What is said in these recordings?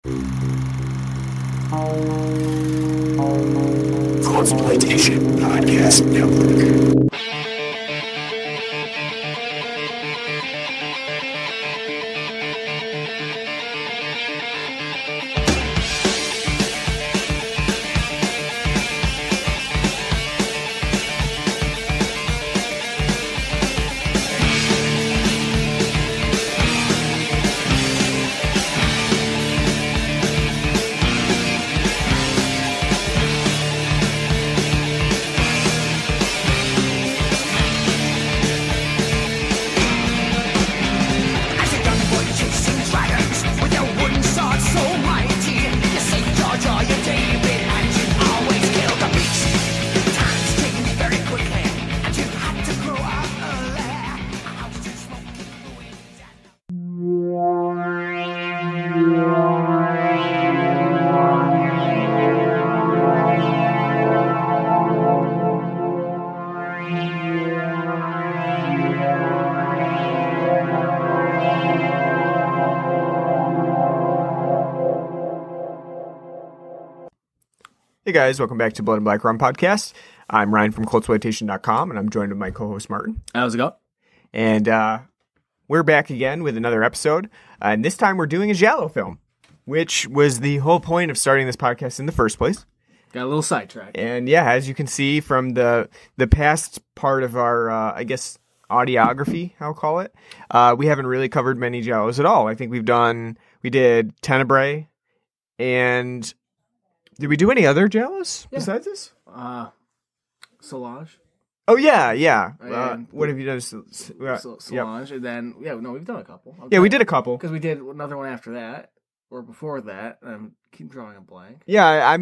Consultation Podcast Network. Hey guys, welcome back to Blood and Black Rum Podcast. I'm Ryan from cultsploitation.com, and I'm joined with my co-host Martin. How's it go? And we're back again with another episode, and this time we're doing a giallo film, which was the whole point of starting this podcast in the first place. Got a little sidetracked. And yeah, as you can see from the past part of our, audiography, I'll call it, we haven't really covered many giallos at all. I think we did Tenebrae, and did we do any other giallos besides this? Solange. Oh, yeah. What have you done? Solange, and then, we've done a couple. We did a couple. Because we did another one after that, or before that, and keep drawing a blank. Yeah,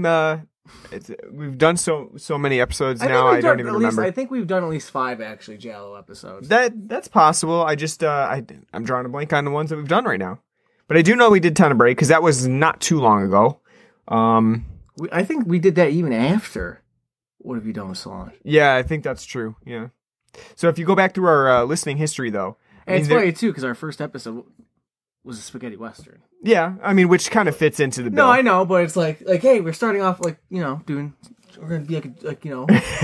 we've done so many episodes now, I don't even remember. I think we've done at least 5, actually, giallo episodes. That's possible. I just, I'm drawing a blank on the ones that we've done right now. But I do know we did Tenebrae, because that was not too long ago. I think we did that even after What Have You Done with Solange? Yeah, I think that's true. Yeah. So if you go back through our listening history, though, it's funny too because our first episode was a spaghetti western. Yeah, I mean, which kind of fits into the bill. No, I know, but it's like, hey, we're starting off we're gonna be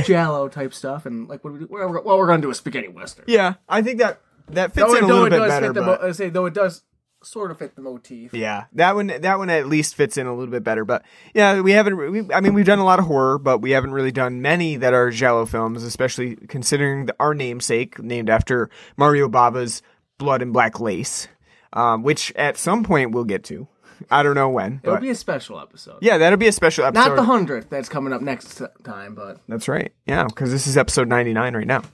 giallo type stuff, and like we're gonna do a spaghetti western. Yeah, I think that fits in a little bit better. Though it does sort of fit the motif. Yeah, that one at least fits in a little bit better. But yeah, we've done a lot of horror, but we haven't really done many that are giallo films, especially considering our namesake, named after Mario Bava's Blood and Black Lace, which at some point we'll get to. I don't know when. It'll be a special episode. Yeah, that'll be a special episode. Not the 100th that's coming up next time, but... That's right. Yeah, because this is episode 99 right now.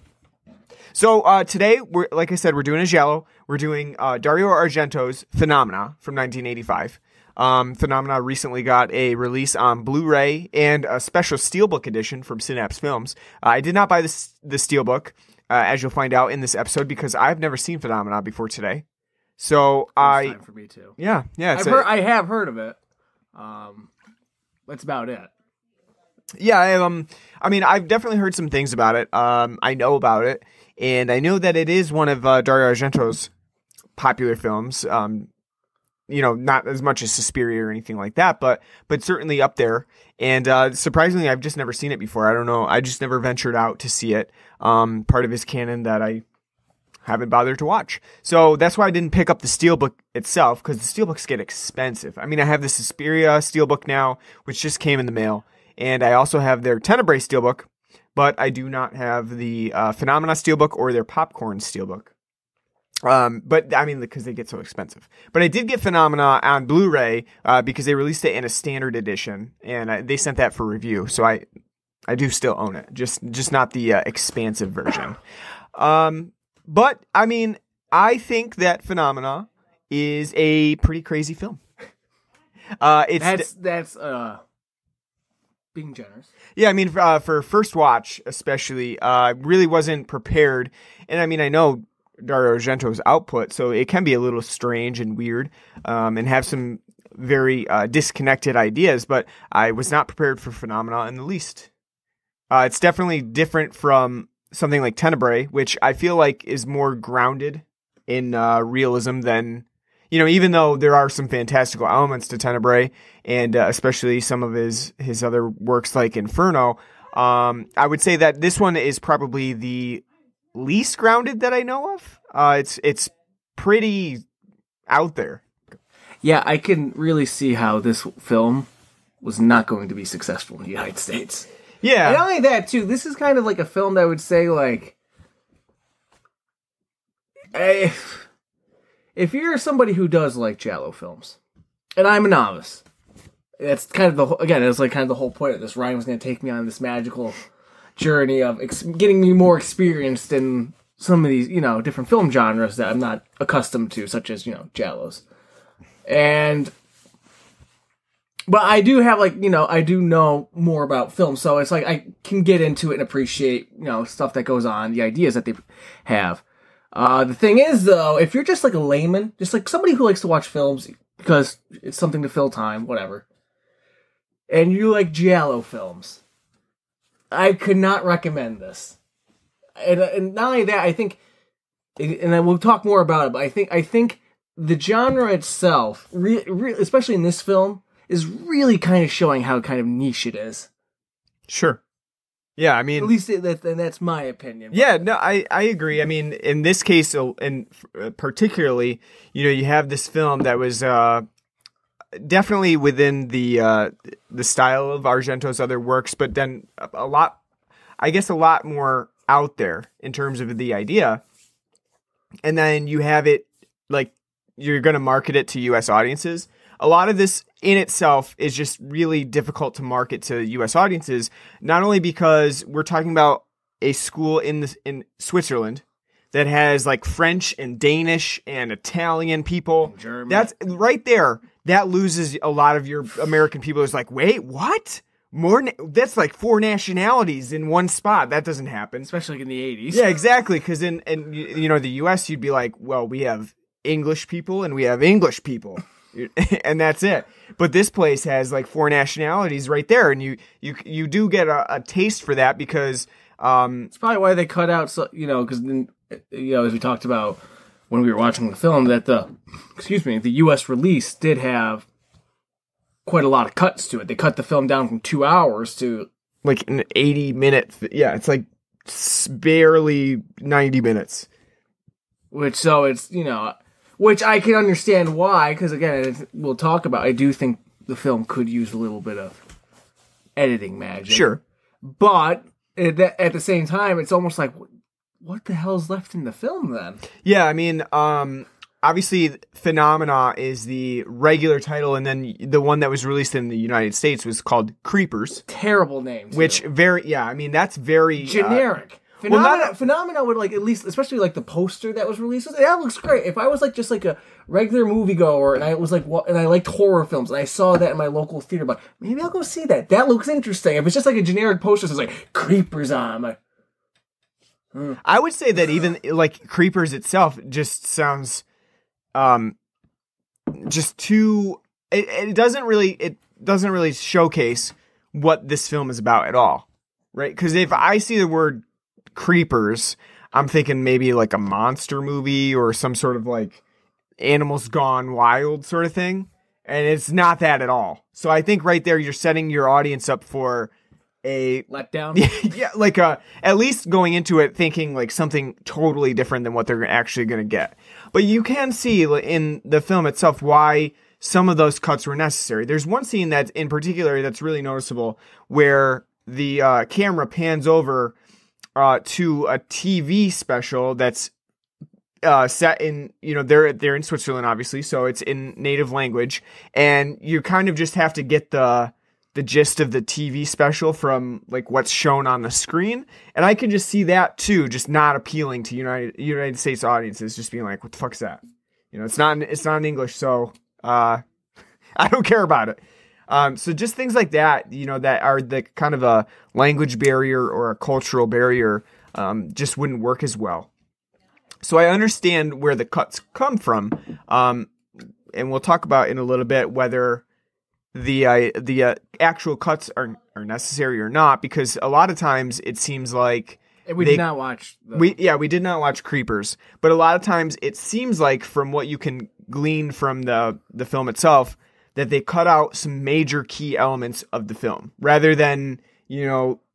So today, like I said, we're doing a giallo. We're doing Dario Argento's Phenomena from 1985. Phenomena recently got a release on Blu-ray and a special steelbook edition from Synapse Films. I did not buy the steelbook, as you'll find out in this episode, because I've never seen Phenomena before today. So First time for me too. Yeah. I have heard of it. That's about it. Yeah, I've definitely heard some things about it. I know about it. And I know that it is one of Dario Argento's popular films. Not as much as Suspiria or anything like that, but certainly up there. And surprisingly, I've just never seen it before. I don't know. I just never ventured out to see it. Part of his canon that I haven't bothered to watch. So that's why I didn't pick up the steelbook itself, because the steelbooks get expensive. I mean, I have the Suspiria steelbook now, which just came in the mail. And I also have their Tenebrae steelbook, but I do not have the Phenomena steelbook or their Popcorn steelbook. But I mean, because they get so expensive. But I did get Phenomena on Blu-ray because they released it in a standard edition, and they sent that for review. So I do still own it, just not the expansive version. But I mean, I think that Phenomena is a pretty crazy film. That's being generous. Yeah, I mean, for first watch, especially, really wasn't prepared. And I mean, I know Dario Argento's output, so it can be a little strange and weird, and have some very disconnected ideas, but I was not prepared for Phenomena in the least. It's definitely different from something like Tenebrae, which I feel like is more grounded in realism than, even though there are some fantastical elements to Tenebrae, and especially some of his other works like Inferno, I would say that this one is probably the least grounded that I know of. It's pretty out there. Yeah, I can really see how this film was not going to be successful in the United States. Yeah. And not only that, too, this is kind of like a film that I would say, like, if you're somebody who does like giallo films, and I'm a novice, that's kind of it's like kind of the whole point of this. Ryan was going to take me on this magical journey of getting me more experienced in some of these, different film genres that I'm not accustomed to, such as, giallos. But I do have, I do know more about film, so it's like I can get into it and appreciate, stuff that goes on, the ideas that they have. The thing is, though, if you're just like a layman, just like somebody who likes to watch films because it's something to fill time, whatever, and you like giallo films, I could not recommend this. And not only that, I think, and then we'll talk more about it, but I think the genre itself, especially in this film, is really kind of showing how kind of niche it is. Sure. Yeah, I mean... At least that's my opinion. Yeah, no, I agree. I mean, in this case, and particularly, you have this film that was definitely within the style of Argento's other works, but then a lot more out there in terms of the idea. And then you have it, like, you're going to market it to U.S. audiences. A lot of this in itself is just really difficult to market to U.S. audiences, not only because we're talking about a school in Switzerland that has like French and Danish and Italian people. German. That's right there. That loses a lot of your American people. It's like, wait, what? That's like 4 nationalities in one spot. That doesn't happen. Especially in the 80s. Yeah, exactly. Because in the U.S., you'd be like, well, we have English people and we have English people. And that's it. But this place has like 4 nationalities right there, and you do get a taste for that because it's probably why they cut out. So because as we talked about when we were watching the film, that the U.S. release did have quite a lot of cuts to it. They cut the film down from 2 hours to like an 80-minute. Yeah, it's like barely 90 minutes. Which I can understand why, because again, we'll talk about, I do think the film could use a little bit of editing magic. Sure. But at the same time, it's almost like, what the hell's left in the film then? Yeah, I mean, obviously, Phenomena is the regular title, and then the one that was released in the United States was called Creepers. Terrible name, too. Which, that's very... generic. Phenomena would like, at least, especially like the poster that was released, that looks great. If I was like just like a regular moviegoer and I was like, and I liked horror films and I saw that in my local theater, but maybe I'll go see that. That looks interesting. If it's just like a generic poster that's like Creepers on, I would say that even like Creepers itself just sounds, just too. It doesn't really showcase what this film is about at all, right? Because if I see the word Creepers, I'm thinking maybe like a monster movie or some sort of like Animals Gone Wild sort of thing, and it's not that at all. So I think right there you're setting your audience up for a letdown. Yeah, like at least going into it thinking like something totally different than what they're actually going to get. But you can see in the film itself why some of those cuts were necessary. There's one scene that in particular that's really noticeable where the camera pans over to a TV special that's set in, they're in Switzerland, obviously, so it's in native language, and you kind of just have to get the gist of the TV special from like what's shown on the screen, and I can just see that too, just not appealing to United States audiences, just being like, what the fuck is that? It's not in English, so I don't care about it. So just things like that, that are the kind of a language barrier or a cultural barrier, just wouldn't work as well. So I understand where the cuts come from, and we'll talk about in a little bit whether the actual cuts are necessary or not, because a lot of times it seems like we did not watch. We did not watch Creepers, but a lot of times it seems like from what you can gleaned from the film itself that they cut out some major key elements of the film rather than,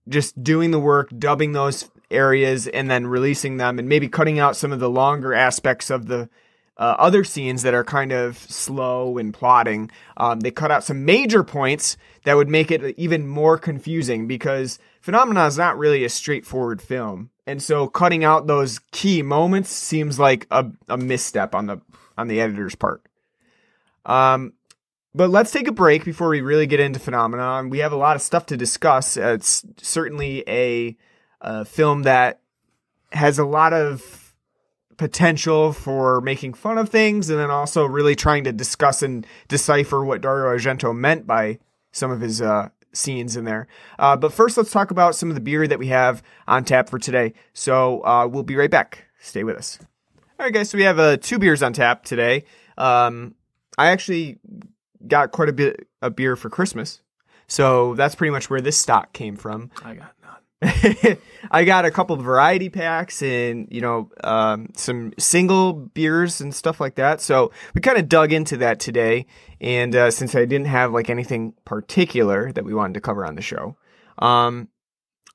just doing the work, dubbing those areas and then releasing them, and maybe cutting out some of the longer aspects of the other scenes that are kind of slow and plotting. They cut out some major points that would make it even more confusing because Phenomena is not really a straightforward film. And so cutting out those key moments seems like a misstep on the editor's part. But let's take a break before we really get into Phenomena. We have a lot of stuff to discuss. It's certainly a film that has a lot of potential for making fun of things and then also really trying to discuss and decipher what Dario Argento meant by some of his scenes in there. But first, let's talk about some of the beer that we have on tap for today. So we'll be right back. Stay with us. All right, guys. So we have 2 beers on tap today. I actually got quite a bit of beer for Christmas. So that's pretty much where this stock came from. I got none. I got a couple of variety packs and, some single beers and stuff like that. So we kind of dug into that today. And since I didn't have like anything particular that we wanted to cover on the show.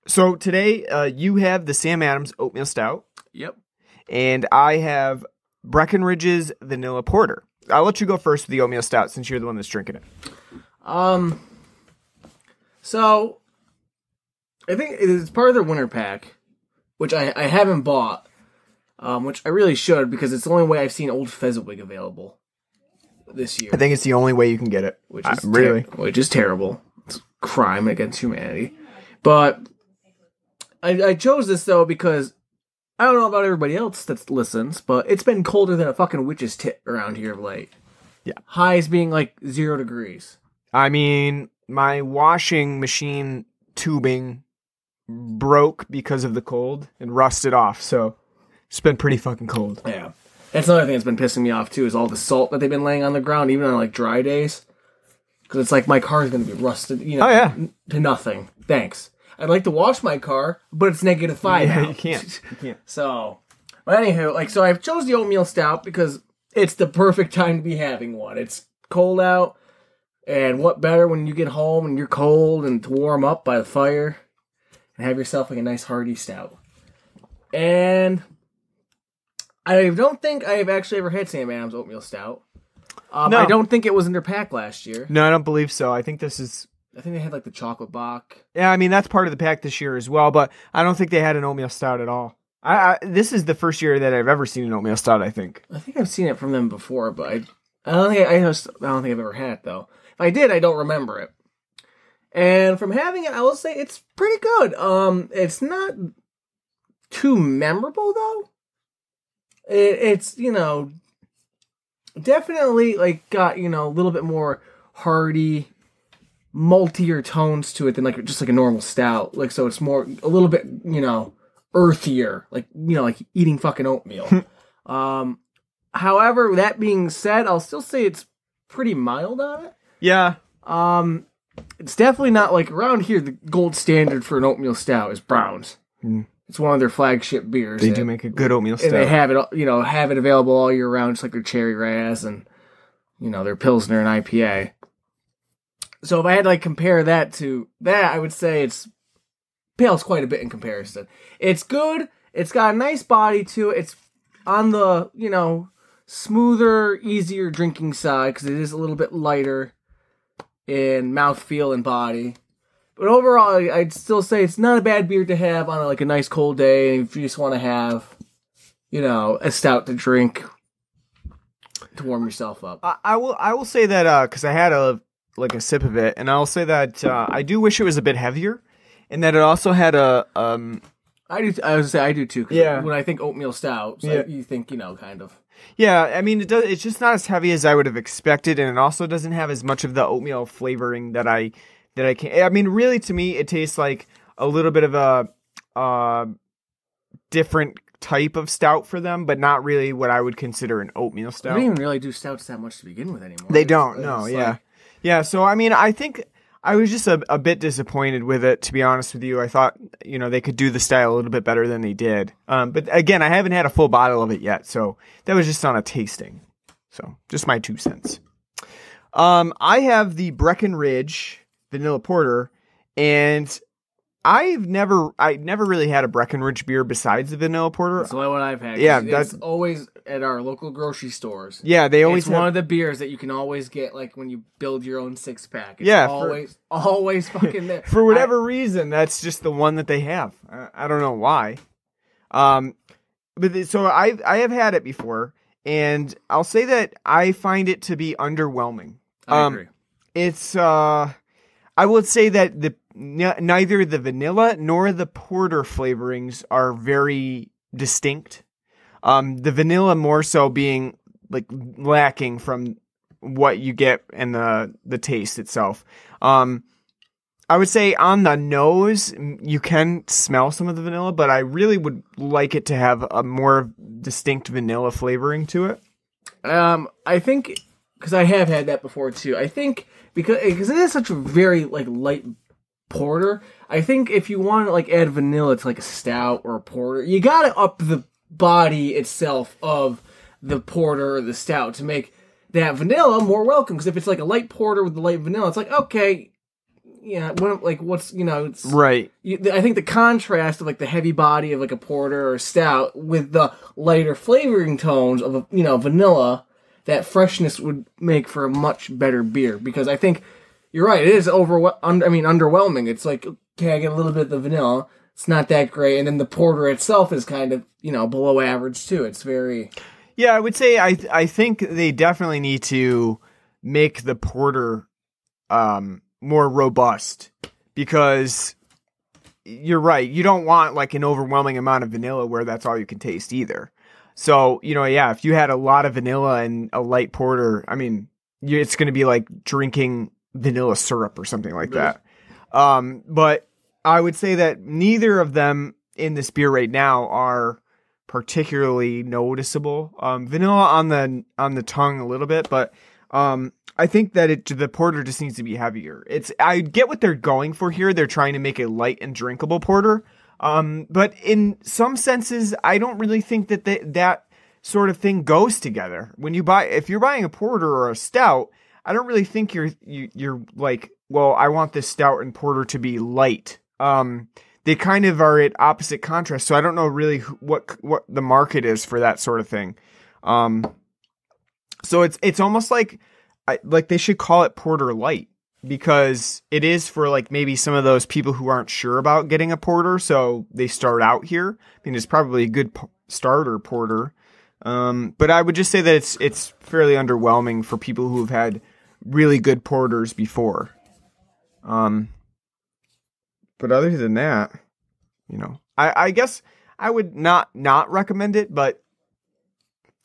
So today you have the Sam Adams Oatmeal Stout. Yep. And I have Breckinridge's Vanilla Porter. I'll let you go first with the Oatmeal Stout since you're the one that's drinking it. So I think it's part of their winter pack, which I haven't bought, which I really should because it's the only way I've seen Old Fezziwig available this year. I think it's the only way you can get it. Which is which is terrible. It's a crime against humanity. But I chose this though because I don't know about everybody else that listens, but it's been colder than a fucking witch's tit around here of late. Yeah. Highs being like 0 degrees. I mean, my washing machine tubing broke because of the cold and rusted off, so it's been pretty fucking cold. Yeah. That's another thing that's been pissing me off too is all the salt that they've been laying on the ground, even on like dry days. Because it's like my car is going to be rusted, to nothing. Thanks. I'd like to wash my car, but it's -5 now. You can't. So, but anywho, so I've chose the Oatmeal Stout because it's the perfect time to be having one. It's cold out, and what better when you get home and you're cold and to warm up by the fire and have yourself like a nice hearty stout. And I don't think I've actually ever had Sam Adams Oatmeal Stout. No. I don't think it was in their pack last year. No, I don't believe so. I think they had like the chocolate Bach. Yeah, I mean, that's part of the pack this year as well, but I don't think they had an Oatmeal Stout at all. This is the first year that I've ever seen an Oatmeal Stout, I think. I think I've seen it from them before, but I don't think I've ever had it though. If I did, I don't remember it. And from having it, I will say it's pretty good. It's not too memorable though. It's definitely like got a little bit more hearty, maltier tones to it than like just like a normal stout. Like so, it's more a little bit earthier, like eating fucking oatmeal. However, that being said, I'll still say it's pretty mild on it. Yeah. It's definitely not like around here. The gold standard for an oatmeal stout is Brown's. Mm. It's one of their flagship beers. They do make a good oatmeal stout. And they have it, have it available all year round, just like their cherry raz and their Pilsner and IPA. So if I had to compare that to that, I would say it's pales quite a bit in comparison. It's good. It's got a nice body to it. It's on the smoother, easier drinking side because it is a little bit lighter in mouthfeel and body. But overall, I'd still say it's not a bad beer to have on a nice cold day if you just want to have, a stout to drink to warm yourself up. I will say that because I had a sip of it, and I'll say that I do wish it was a bit heavier, and that it also had a. I do. I would say I do too. Yeah. When I think oatmeal stout, you think kind of. Yeah, I mean it's just not as heavy as I would have expected, and it also doesn't have as much of the oatmeal flavoring that I can. I mean, really, to me, it tastes like a little bit of a different type of stout for them, but not really what I would consider an oatmeal stout. They don't even really do stouts that much to begin with anymore. They don't. No. Yeah. Yeah. So I mean, I think I was just a bit disappointed with it, to be honest with you. I thought they could do the style a little bit better than they did. But again, I haven't had a full bottle of it yet, so that was just on a tasting. So just my 2 cents. I have the Breckinridge Vanilla Porter, and I never really had a Breckinridge beer besides the Vanilla Porter. That's what I've had. Yeah, that's always at our local grocery stores. Yeah, they always It's one of the beers that you can always get, like when you build your own 6-pack. It's Yeah, always fucking there. For whatever reason, that's just the one that they have. I don't know why. So I have had it before, and I'll say that I find it to be underwhelming. I agree. It's I would say that neither the vanilla nor the porter flavorings are very distinct. The vanilla more so being like lacking from what you get in the taste itself. I would say on the nose, you can smell some of the vanilla, but I really would like it to have a more distinct vanilla flavoring to it. I think, because I have had that before too, I think because it is such a very like light porter, I think if you want to like add vanilla to like a stout or a porter, you gotta up the body itself of the porter or the stout to make that vanilla more welcome. Because if it's like a light porter with the light vanilla, it's like, okay, yeah, it's right. I think the contrast of like the heavy body of like a porter or a stout with the lighter flavoring tones of vanilla, that freshness would make for a much better beer. Because I think you're right, it is underwhelming. It's like, okay, I get a little bit of the vanilla, it's not that great, and then the porter itself is kind of below average too. It's very I would say I think they definitely need to make the porter more robust, because you're right. You don't want like an overwhelming amount of vanilla where that's all you can taste either. So, if you had a lot of vanilla and a light porter, I mean, it's going to be like drinking vanilla syrup or something like that. But I would say that neither of them in this beer right now are particularly noticeable. Vanilla on the tongue a little bit, but I think that the porter just needs to be heavier. I get what they're going for here. They're trying to make a light and drinkable porter. But in some senses, I don't really think that that sort of thing goes together. If you're buying a porter or a stout, I don't really think you're like, well, I want this stout and porter to be light. They kind of are at opposite contrast. So I don't know really what the market is for that sort of thing. So it's almost like they should call it porter light, because it is for like maybe some of those people who aren't sure about getting a porter. So they start out here. I mean, it's probably a good starter porter. But I would just say that it's fairly underwhelming for people who have had really good porters before. But other than that, I guess I would not recommend it, but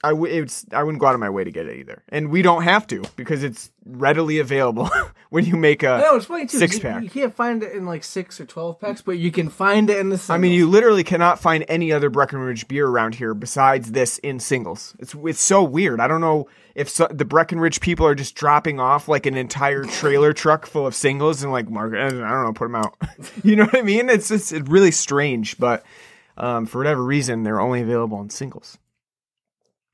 I wouldn't go out of my way to get it either. And we don't have to, because it's readily available when you make a it's funny too, 6-pack. You can't find it in like 6 or 12 packs, but you can find it in the singles. I mean, you literally cannot find any other Breckinridge beer around here besides this in singles. It's so weird. I don't know if the Breckinridge people are just dropping off like an entire trailer truck full of singles and like, Margaret, I don't know, put them out. You know what I mean? It's really strange, but for whatever reason, they're only available in singles.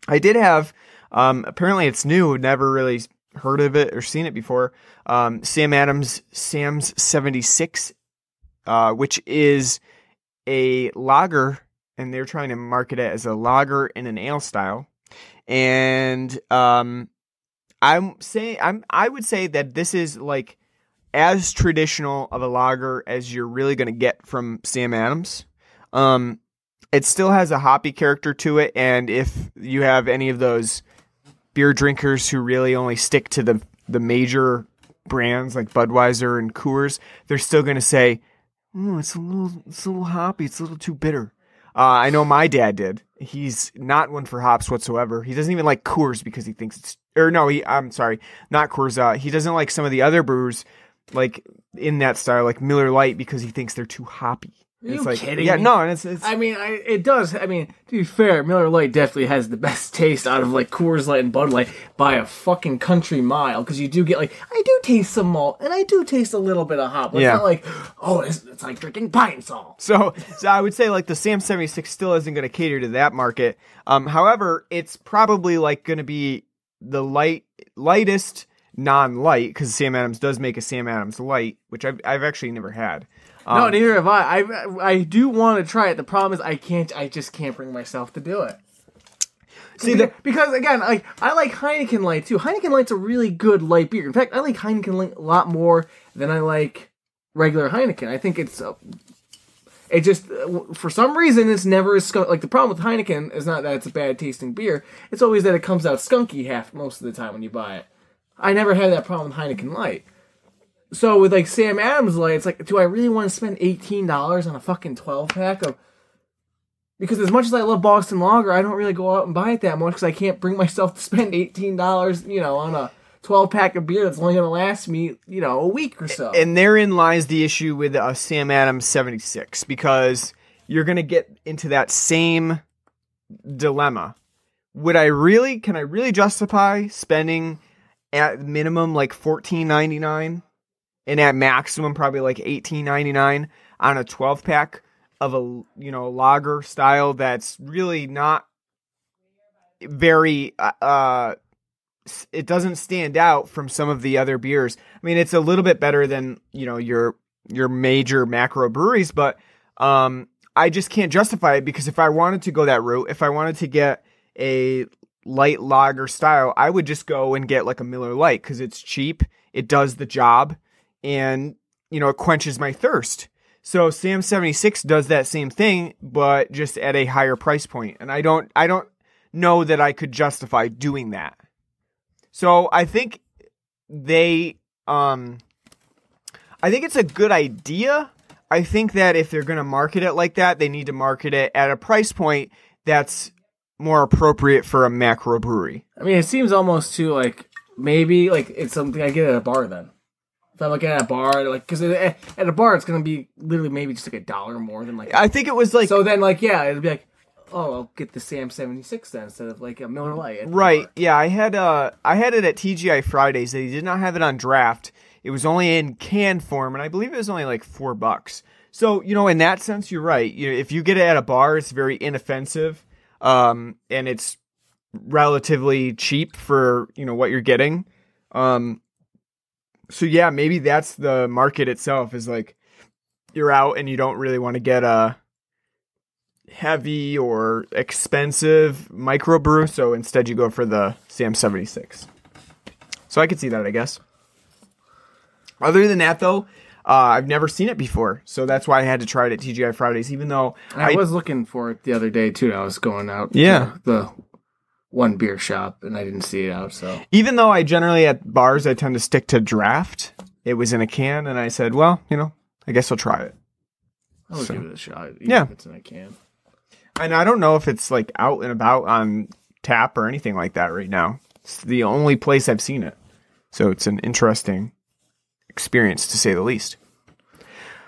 I did have, apparently it's new, never really heard of it or seen it before, Sam Adams Sam's 76, which is a lager, and they're trying to market it as a lager in an ale style. And I would say that this is like as traditional of a lager as you're really going to get from Sam Adams. It still has a hoppy character to it, and if you have any of those beer drinkers who really only stick to the major brands like Budweiser and Coors, they're still going to say, it's a little hoppy, it's a little too bitter. I know my dad did. He's not one for hops whatsoever. He doesn't even like Coors because he thinks I'm sorry, not Coors. He doesn't like some of the other brewers like in that style, like Miller Lite, because he thinks they're too hoppy. Are you kidding me? No, and it's. I mean, it does. I mean, to be fair, Miller Lite definitely has the best taste out of like Coors Light and Bud Light by a fucking country mile, because you do get like, I do taste some malt and I do taste a little bit of hop. It's not like, it's like drinking pine salt. So I would say like the Sam 76 still isn't going to cater to that market. However, it's probably like going to be lightest non-light, because Sam Adams does make a Sam Adams light, which I've actually never had. No, neither have I. I do want to try it. The problem is I just can't bring myself to do it. Because again, like I like Heineken Light too. Heineken Light's a really good light beer. In fact, I like Heineken Light a lot more than I like regular Heineken. I think it just for some reason it's never as skunk. Like the problem with Heineken is not that it's a bad tasting beer. It's always that it comes out skunky most of the time when you buy it. I never had that problem with Heineken Light. So with like Sam Adams Light, it's like, do I really want to spend $18 on a fucking 12-pack of? Because as much as I love Boston Lager, I don't really go out and buy it that much because I can't bring myself to spend $18, on a 12-pack of beer that's only going to last me, a week or so. And therein lies the issue with a Sam Adams 76, because you're going to get into that same dilemma. Can I really justify spending at minimum like $14.99 and at maximum probably like $18.99 on a 12-pack of a lager style that's really not very it doesn't stand out from some of the other beers. I mean, it's a little bit better than your major macro breweries, but I just can't justify it, because if I wanted to go that route, if I wanted to get a light lager style, I would just go and get like a Miller Lite, because it's cheap, it does the job, and it quenches my thirst. So Sam 76 does that same thing, but just at a higher price point. And I don't know that I could justify doing that. So I think I think it's a good idea. I think that if they're going to market it like that, they need to market it at a price point that's more appropriate for a macro brewery. I mean, it seems almost too like maybe like it's something I get at a bar then. If I'm looking at a bar, like, because at a bar it's gonna be literally maybe just like $1 more than like. I think it was like. So then, like, yeah, it'd be like, oh, I'll get the Sam 76 then instead of like a Miller Lite. Right? Yeah, I had it at TGI Fridays. They did not have it on draft. It was only in can form, and I believe it was only like $4. So in that sense, you're right. If you get it at a bar, it's very inoffensive, and it's relatively cheap for what you're getting. So yeah, maybe that's the market itself, is like you're out and you don't really want to get a heavy or expensive microbrew, so instead you go for the Sam 76. So I could see that, I guess. Other than that, though, I've never seen it before, so that's why I had to try it at TGI Fridays, even though I was looking for it the other day too. I was going out to the one beer shop and I didn't see it out. So even though I generally at bars I tend to stick to draft, it was in a can, and I said, well, I guess I'll try it. I would give it a shot. Yeah, if it's in a can. And I don't know if it's like out and about on tap or anything like that right now. It's the only place I've seen it, so it's an interesting experience to say the least.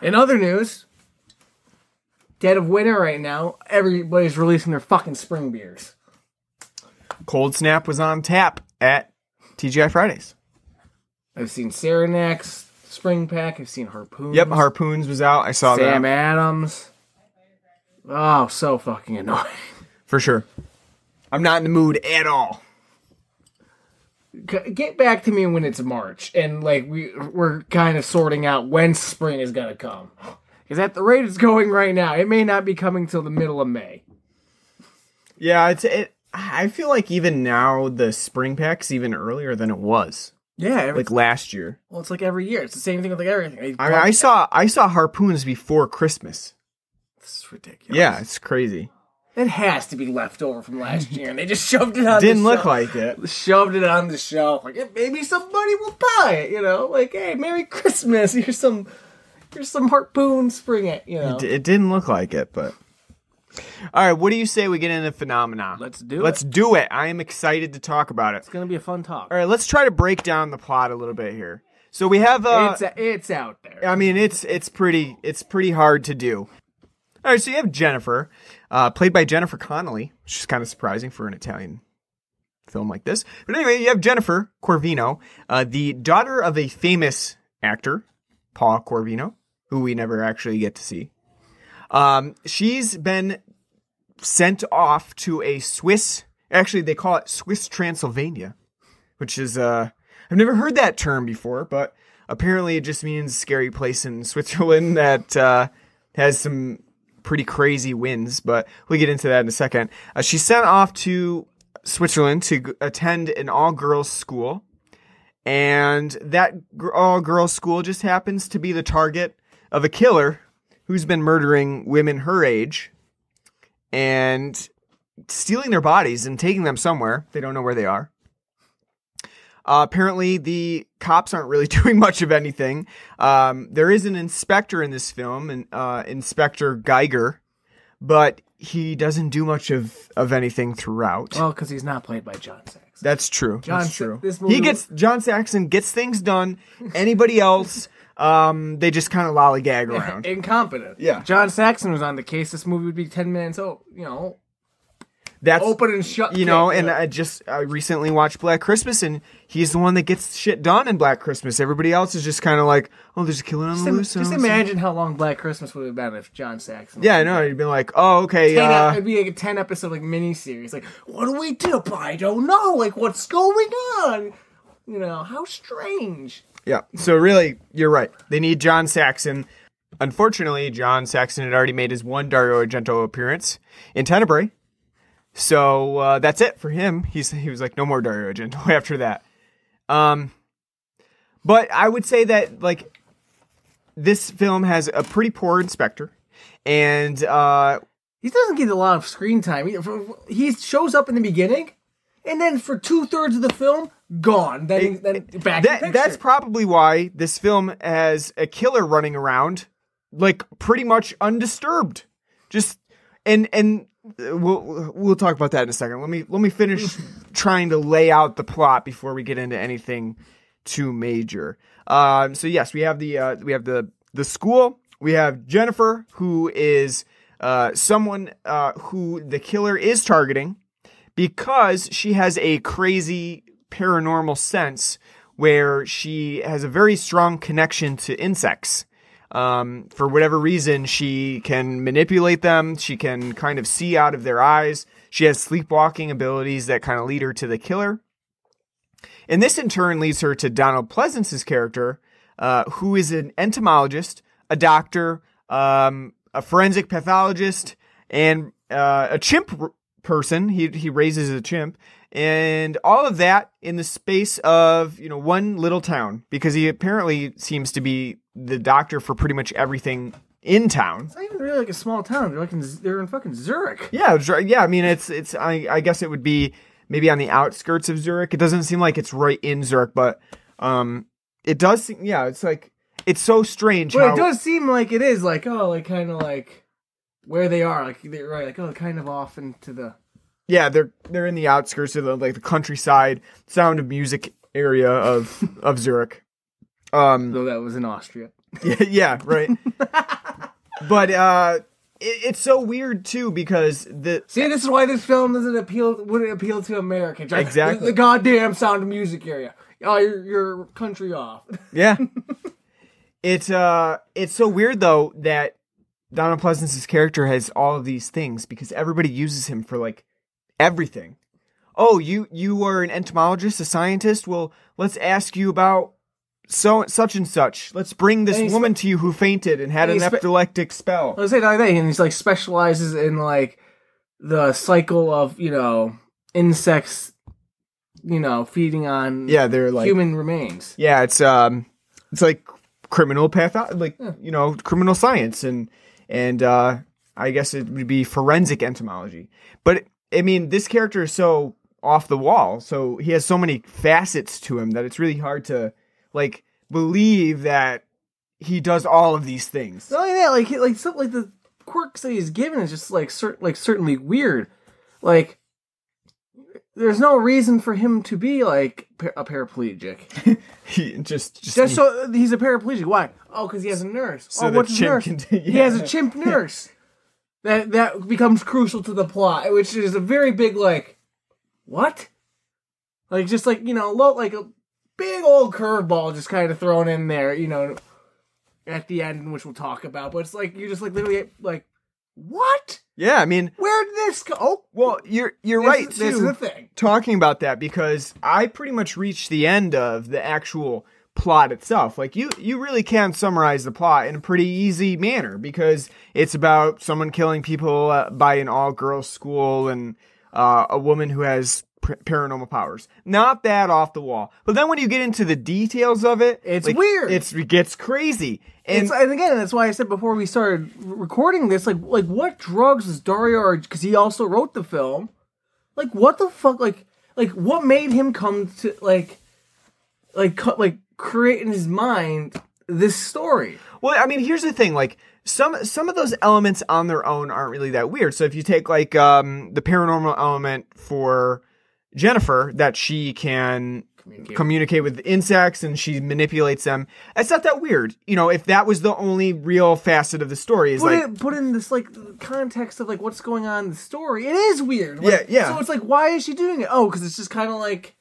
In other news, dead of winter right now, everybody's releasing their fucking spring beers. Cold Snap was on tap at TGI Fridays. I've seen Saranac's spring pack. I've seen Harpoons. Yep, Harpoons was out. I saw that. Sam Adams. Oh, so fucking annoying. For sure. I'm not in the mood at all. Get back to me when it's March and like we're kind of sorting out when spring is gonna come. Because at the rate it's going right now, it may not be coming till the middle of May. Yeah, I feel like even now the spring pack's even earlier than it was. Yeah, like last year. Well, it's like every year. It's the same thing with like everything. I saw Harpoons before Christmas. This is ridiculous. Yeah, it's crazy. It has to be left over from last year, and they just shoved it on. Didn't the look shelf. like it. Shoved it on the shelf, like maybe somebody will buy it. Like, hey, Merry Christmas. Here's some Harpoons. Bring it. It didn't look like it, but. All right, what do you say we get into phenomena? Let's do it. I am excited to talk about it. It's going to be a fun talk. All right, let's try to break down the plot a little bit here. So we have it's out there. I mean, it's pretty hard to do. All right, so you have Jennifer, played by Jennifer Connelly, which is kind of surprising for an Italian film like this. But anyway, you have Jennifer Corvino, the daughter of a famous actor, Paul Corvino, who we never actually get to see. She's been sent off to a Swiss, actually they call it Swiss Transylvania. which is I've never heard that term before, but apparently it just means scary place in Switzerland that has some pretty crazy winds, but we'll get into that in a second. She's sent off to Switzerland to attend an all-girls school, and that all-girls school just happens to be the target of a killer who's been murdering women her age and stealing their bodies and taking them somewhere. They don't know where they are. Apparently, the cops aren't really doing much of anything. There is an inspector in this film, Inspector Geiger, but he doesn't do much of anything throughout. Well, because he's not played by John Saxon. That's true. That's true. John Saxon gets things done. Anybody else, they just kind of lollygag around. Incompetent. Yeah. John Saxon was on the case. This movie would be 10 minutes. That's open and shut. And I recently watched Black Christmas, and he's the one that gets shit done in Black Christmas. Everybody else is just kind of like, oh, there's a killer on the loose. Just imagine how long Black Christmas would have been if John Saxon. Yeah, I know. You'd be like, oh, okay. It'd be like a 10 episode mini series. Like, what do we do? I don't know. Like, what's going on? How strange. Yeah. So really, you're right. They need John Saxon. Unfortunately, John Saxon had already made his one Dario Argento appearance in Tenebrae. So that's it for him. He was like, no more Dario Argento after that. But I would say that like this film has a pretty poor inspector, and he doesn't get a lot of screen time. He shows up in the beginning, and then for 2/3 of the film, gone. Then back. That's probably why this film has a killer running around, like pretty much undisturbed. Just and. We'll talk about that in a second. Let me finish trying to lay out the plot before we get into anything too major. So yes, we have the school. We have Jennifer, who is someone who the killer is targeting because she has a crazy paranormal sense where she has a very strong connection to insects. For whatever reason, she can manipulate them. She can kind of see out of their eyes. She has sleepwalking abilities that kind of lead her to the killer. And this in turn leads her to Donald Pleasance's character, who is an entomologist, a doctor, a forensic pathologist, and a chimp person. He raises a chimp. And all of that in the space of, one little town, because he apparently seems to be the doctor for pretty much everything in town. It's not even really like a small town. They're in fucking Zurich. Yeah. I mean, it's. I guess it would be maybe on the outskirts of Zurich. It doesn't seem like it's right in Zurich, but it does seem. Yeah, it's like it's so strange. Well, it does seem like it is like kind of like where they are. Like they're right. Like kind of off into the. Yeah, they're in the outskirts of the countryside, Sound of Music area of Zurich. Though that was in Austria. Yeah, right. But it's so weird too because this is why this film wouldn't appeal to Americans. Right? Exactly. The goddamn Sound of Music area. Oh, your country off. Yeah. It's so weird though that Donald Pleasance's character has all of these things because everybody uses him for like everything. Oh, you are an entomologist, a scientist? Well, let's ask you about such and such. Let's bring this woman to you who fainted and had an epileptic spell. Let's say like that, and he's like specializes in like the cycle of insects, feeding on they're like human remains. Yeah, it's like criminal criminal science and I guess it would be forensic entomology. But I mean, this character is so off the wall, so he has so many facets to him that it's really hard to believe that he does all of these things. Not only that, something like the quirks that he's given is just certainly weird. Like, there's no reason for him to be like a paraplegic. He so he's a paraplegic. Why? Oh, because he has a nurse. So what's a nurse? He has a chimp nurse. That becomes crucial to the plot, which is a very big what? Just like a big old curveball just kind of thrown in there, at the end, which we'll talk about. But it's like you're just literally What? Yeah, I mean, Where did this go? Oh, well, you're right too. This is the thing. Talking about that because I pretty much reached the end of the actual plot itself. Like you really can summarize the plot in a pretty easy manner because it's about someone killing people by an all-girls school and a woman who has paranormal powers. Not that off the wall. But then when you get into the details of it, it's weird. It gets crazy. And again, that's why I said before we started recording this, like what drugs is Dario? Because he also wrote the film. Like what the fuck? Like what made him come to like create in his mind this story? Well, I mean, here's the thing. Like some of those elements on their own aren't really that weird. So if you take like the paranormal element for Jennifer, that she can communicate with insects and she manipulates them. It's not that weird. You know, if that was the only real facet of the story, put in this like context of like what's going on in the story. It is weird. Like, yeah. So it's like, why is she doing it? Oh, because it's just kind of like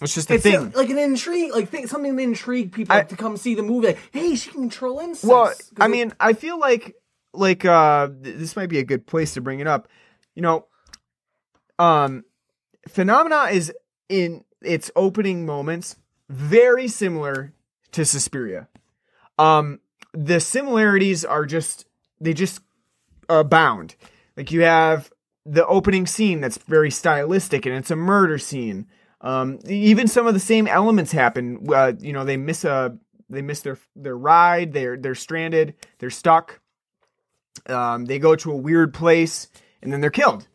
it's just a thing, like an intrigue, something to intrigue people to come see the movie. Like, hey, she can control insects. Well, I mean, I feel like this might be a good place to bring it up. You know, Phenomena is in its opening moments very similar to Suspiria. The similarities are just abound. Like you have the opening scene that's very stylistic and it's a murder scene. Even some of the same elements happen. You know, they miss their ride. They're stranded. They're stuck. They go to a weird place and then they're killed.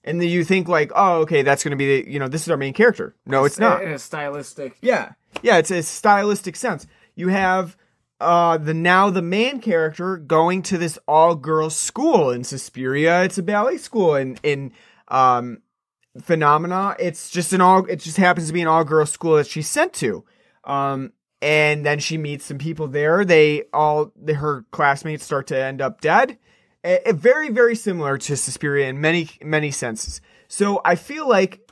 And then you think like, oh, okay, that's going to be, this is our main character. No, it's not. In a stylistic. Yeah, it's a stylistic sense. You have the main character going to this all-girls school in Suspiria. It's a ballet school. In Phenomena, it just happens to be an all-girls school that she's sent to. And then she meets some people there. Her classmates start to end up dead. Very, very similar to Suspiria in many, many senses. So I feel like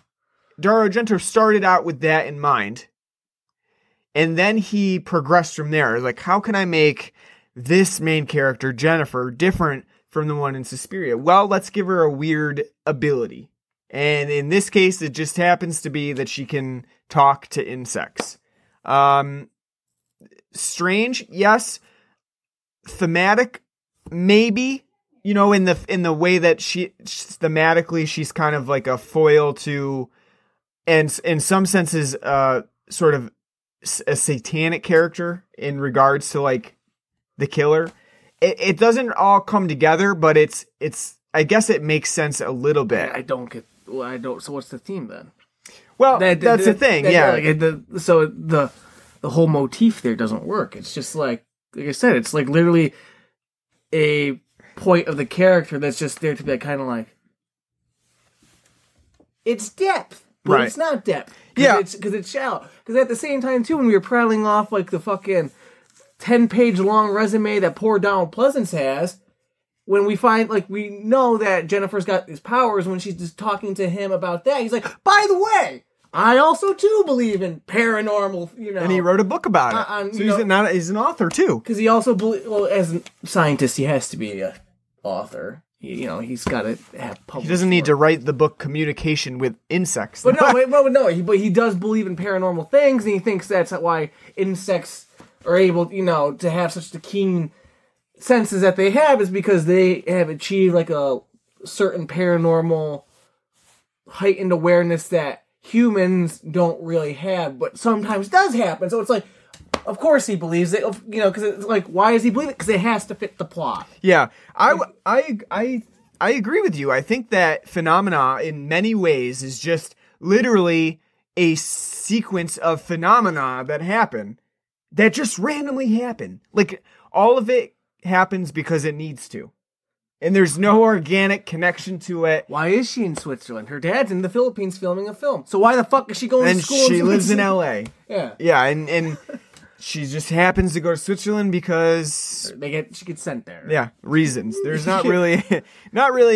Dario Argento started out with that in mind. And then he progressed from there. Like, how can I make this main character, Jennifer, different from the one in Suspiria? Well, let's give her a weird ability. And in this case, it just happens to be that she can talk to insects. Strange, yes. Thematic, maybe. You know, in the way that thematically she's kind of like a foil to, and in some senses, sort of a satanic character in regards to like the killer. It doesn't all come together, but it's I guess it makes sense a little bit. I don't. So what's the theme then? Well, that's the thing. Yeah. So the whole motif there doesn't work. It's just like I said, it's like literally a point of the character that's just there to be kind of like it's depth, but right. It's not depth. Because it's shallow. Because at the same time too, when we were prattling off like the fucking 10-page long resume that poor Donald Pleasance has, when we find like we know that Jennifer's got these powers, when she's just talking to him about that, he's like, by the way, I also too believe in paranormal, And he wrote a book about it. So he's an author too. Because he also as a scientist, he has to be an author. He's got to have published. He doesn't need to write the book Communication with Insects. But he does believe in paranormal things, and he thinks that's why insects are able, to have such the keen senses that they have, is because they have achieved like a certain paranormal heightened awareness that humans don't really have, but sometimes does happen. So it's like, of course he believes it, because it's like, why does he believe it? Because it has to fit the plot. Yeah, I agree with you. I think that Phenomena, in many ways, is just literally a sequence of phenomena that happen, that just randomly happen. Like, all of it happens because it needs to. And there's no organic connection to it. Why is she in Switzerland? Her dad's in the Philippines filming a film. So why the fuck is she going to school in Switzerland? And she lives in L.A. Yeah. Yeah, and she just happens to go to Switzerland because she gets sent there. Yeah, reasons. There's not really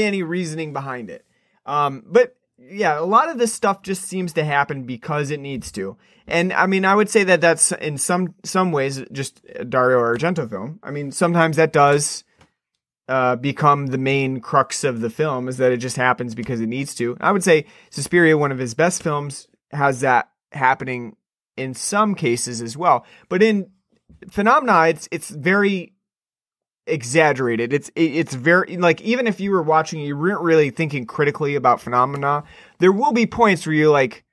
any reasoning behind it. But yeah, a lot of this stuff just seems to happen because it needs to. And I mean, I would say that that's in some ways just a Dario Argento film. I mean, sometimes that does become the main crux of the film, is that it just happens because it needs to. I would say Suspiria, one of his best films, has that happening in some cases as well. But in Phenomena, it's very exaggerated. It's very, like, even if you were watching, you weren't really thinking critically about Phenomena, there will be points where you're like,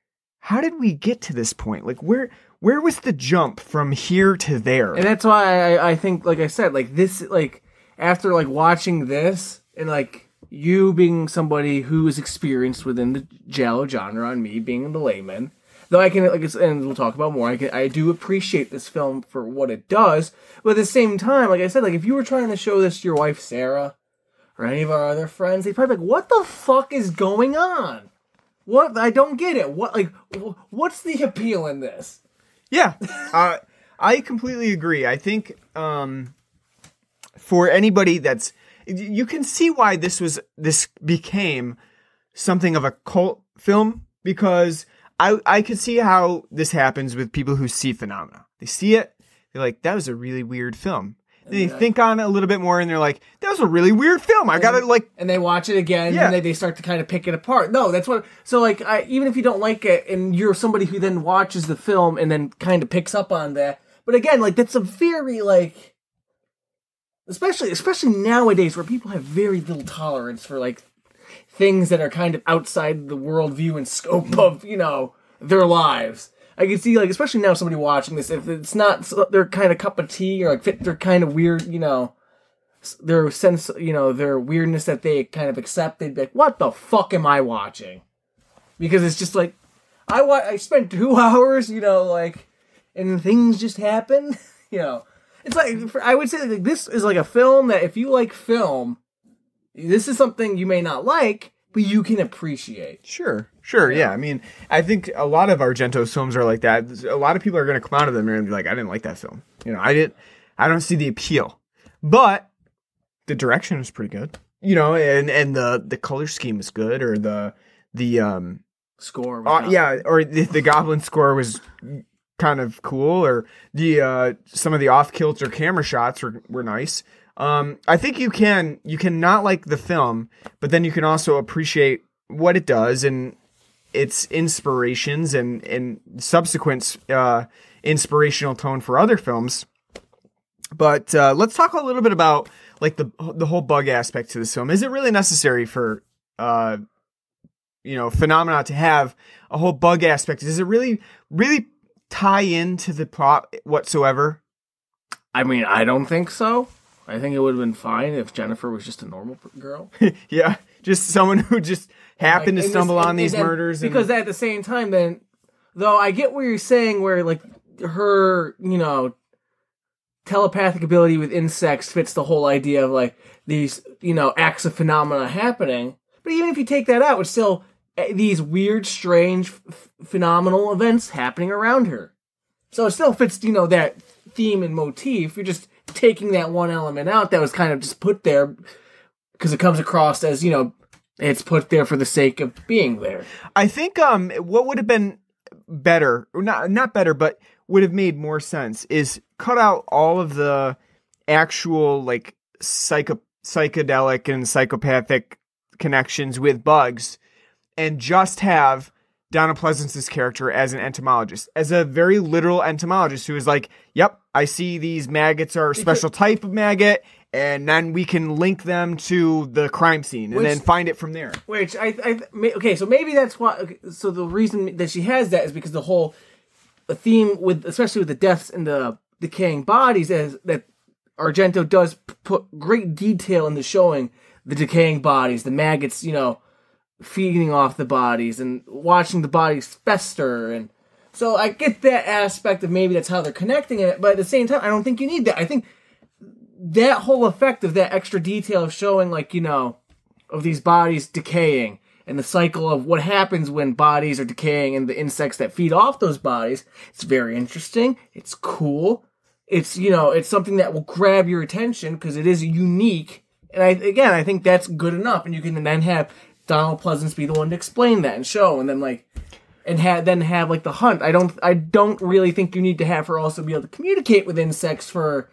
how did we get to this point? Like, where was the jump from here to there? And that's why I think, like I said, like this, like after like watching this and like you being somebody who is experienced within the giallo genre and me being the layman, though I can, like, and we'll talk about more, I do appreciate this film for what it does, but at the same time, like I said, like if you were trying to show this to your wife Sarah or any of our other friends, they'd probably be like, what the fuck is going on? What? I don't get it. What? Like, what's the appeal in this? Yeah, I completely agree. I think for anybody you can see why this became something of a cult film, because I could see how this happens with people who see Phenomena. They see it, they're like, that was a really weird film. And they think on it a little bit more, and they're like, that was a really weird film. I gotta, like... And they watch it again, and they start to kind of pick it apart. No, that's what... So, like, even if you don't like it, and you're somebody who then watches the film and then kind of picks up on that... But again, like, that's a very, like... Especially nowadays, where people have very little tolerance for, like, things that are kind of outside the worldview and scope of, you know, their lives. I can see, like, especially now, somebody watching this, if it's not their kind of cup of tea, or like fit their kind of weird, you know, their sense, you know, their weirdness that they kind of accept, they'd be like, what the fuck am I watching? Because it's just like, I spent 2 hours, you know, like, and things just happen, you know. It's like, I would say, like, this is like a film that if you like film, this is something you may not like, but you can appreciate. Sure, yeah. I mean, I think a lot of Argento's films are like that. A lot of people are going to come out of them and be like, I didn't like that film. You know, I don't see the appeal. But the direction is pretty good. You know, and the color scheme is good, or the score. Or the Goblin score was kind of cool, or the some of the off-kilter camera shots were nice. I think you can not like the film, but then you can also appreciate what it does and its inspirations and subsequent inspirational tone for other films. But let's talk a little bit about, like, the whole bug aspect to this film. Is it really necessary for Phenomena to have a whole bug aspect? Does it really tie into the plot whatsoever? I mean, I don't think so. I think it would have been fine if Jennifer was just a normal girl. Yeah, just someone who just happened to stumble on these murders. Because at the same time, then, though I get what you're saying, where, like, her, you know, telepathic ability with insects fits the whole idea of, like, these, you know, acts of phenomena happening. But even if you take that out, it's still these weird, strange, phenomenal events happening around her. So it still fits, you know, that theme and motif. You're just taking that one element out that was kind of just put there because it comes across as, you know, it's put there for the sake of being there. I think what would have been better, or not better, but would have made more sense is cut out all of the actual, like, psychedelic and psychopathic connections with bugs, and just have Donald Pleasance's character as an entomologist, as a very literal entomologist who is like, yep, I see these maggots are a special type of maggot, and then we can link them to the crime scene and then find it from there. Which okay, so maybe that's why. Okay, so the reason that she has that is because the whole theme with, especially with the deaths and the decaying bodies, is that Argento does put great detail into showing the decaying bodies, the maggots, you know, feeding off the bodies and watching the bodies fester. And so I get that aspect of maybe that's how they're connecting it, but at the same time, I don't think you need that. I think that whole effect of that extra detail of showing, like, you know, of these bodies decaying and the cycle of what happens when bodies are decaying and the insects that feed off those bodies, it's very interesting. It's cool. It's, you know, it's something that will grab your attention because it is unique. And I think that's good enough. And you can then have Donald Pleasance be the one to explain that and show, and then, like, and have like the hunt. I don't really think you need to have her also be able to communicate with insects for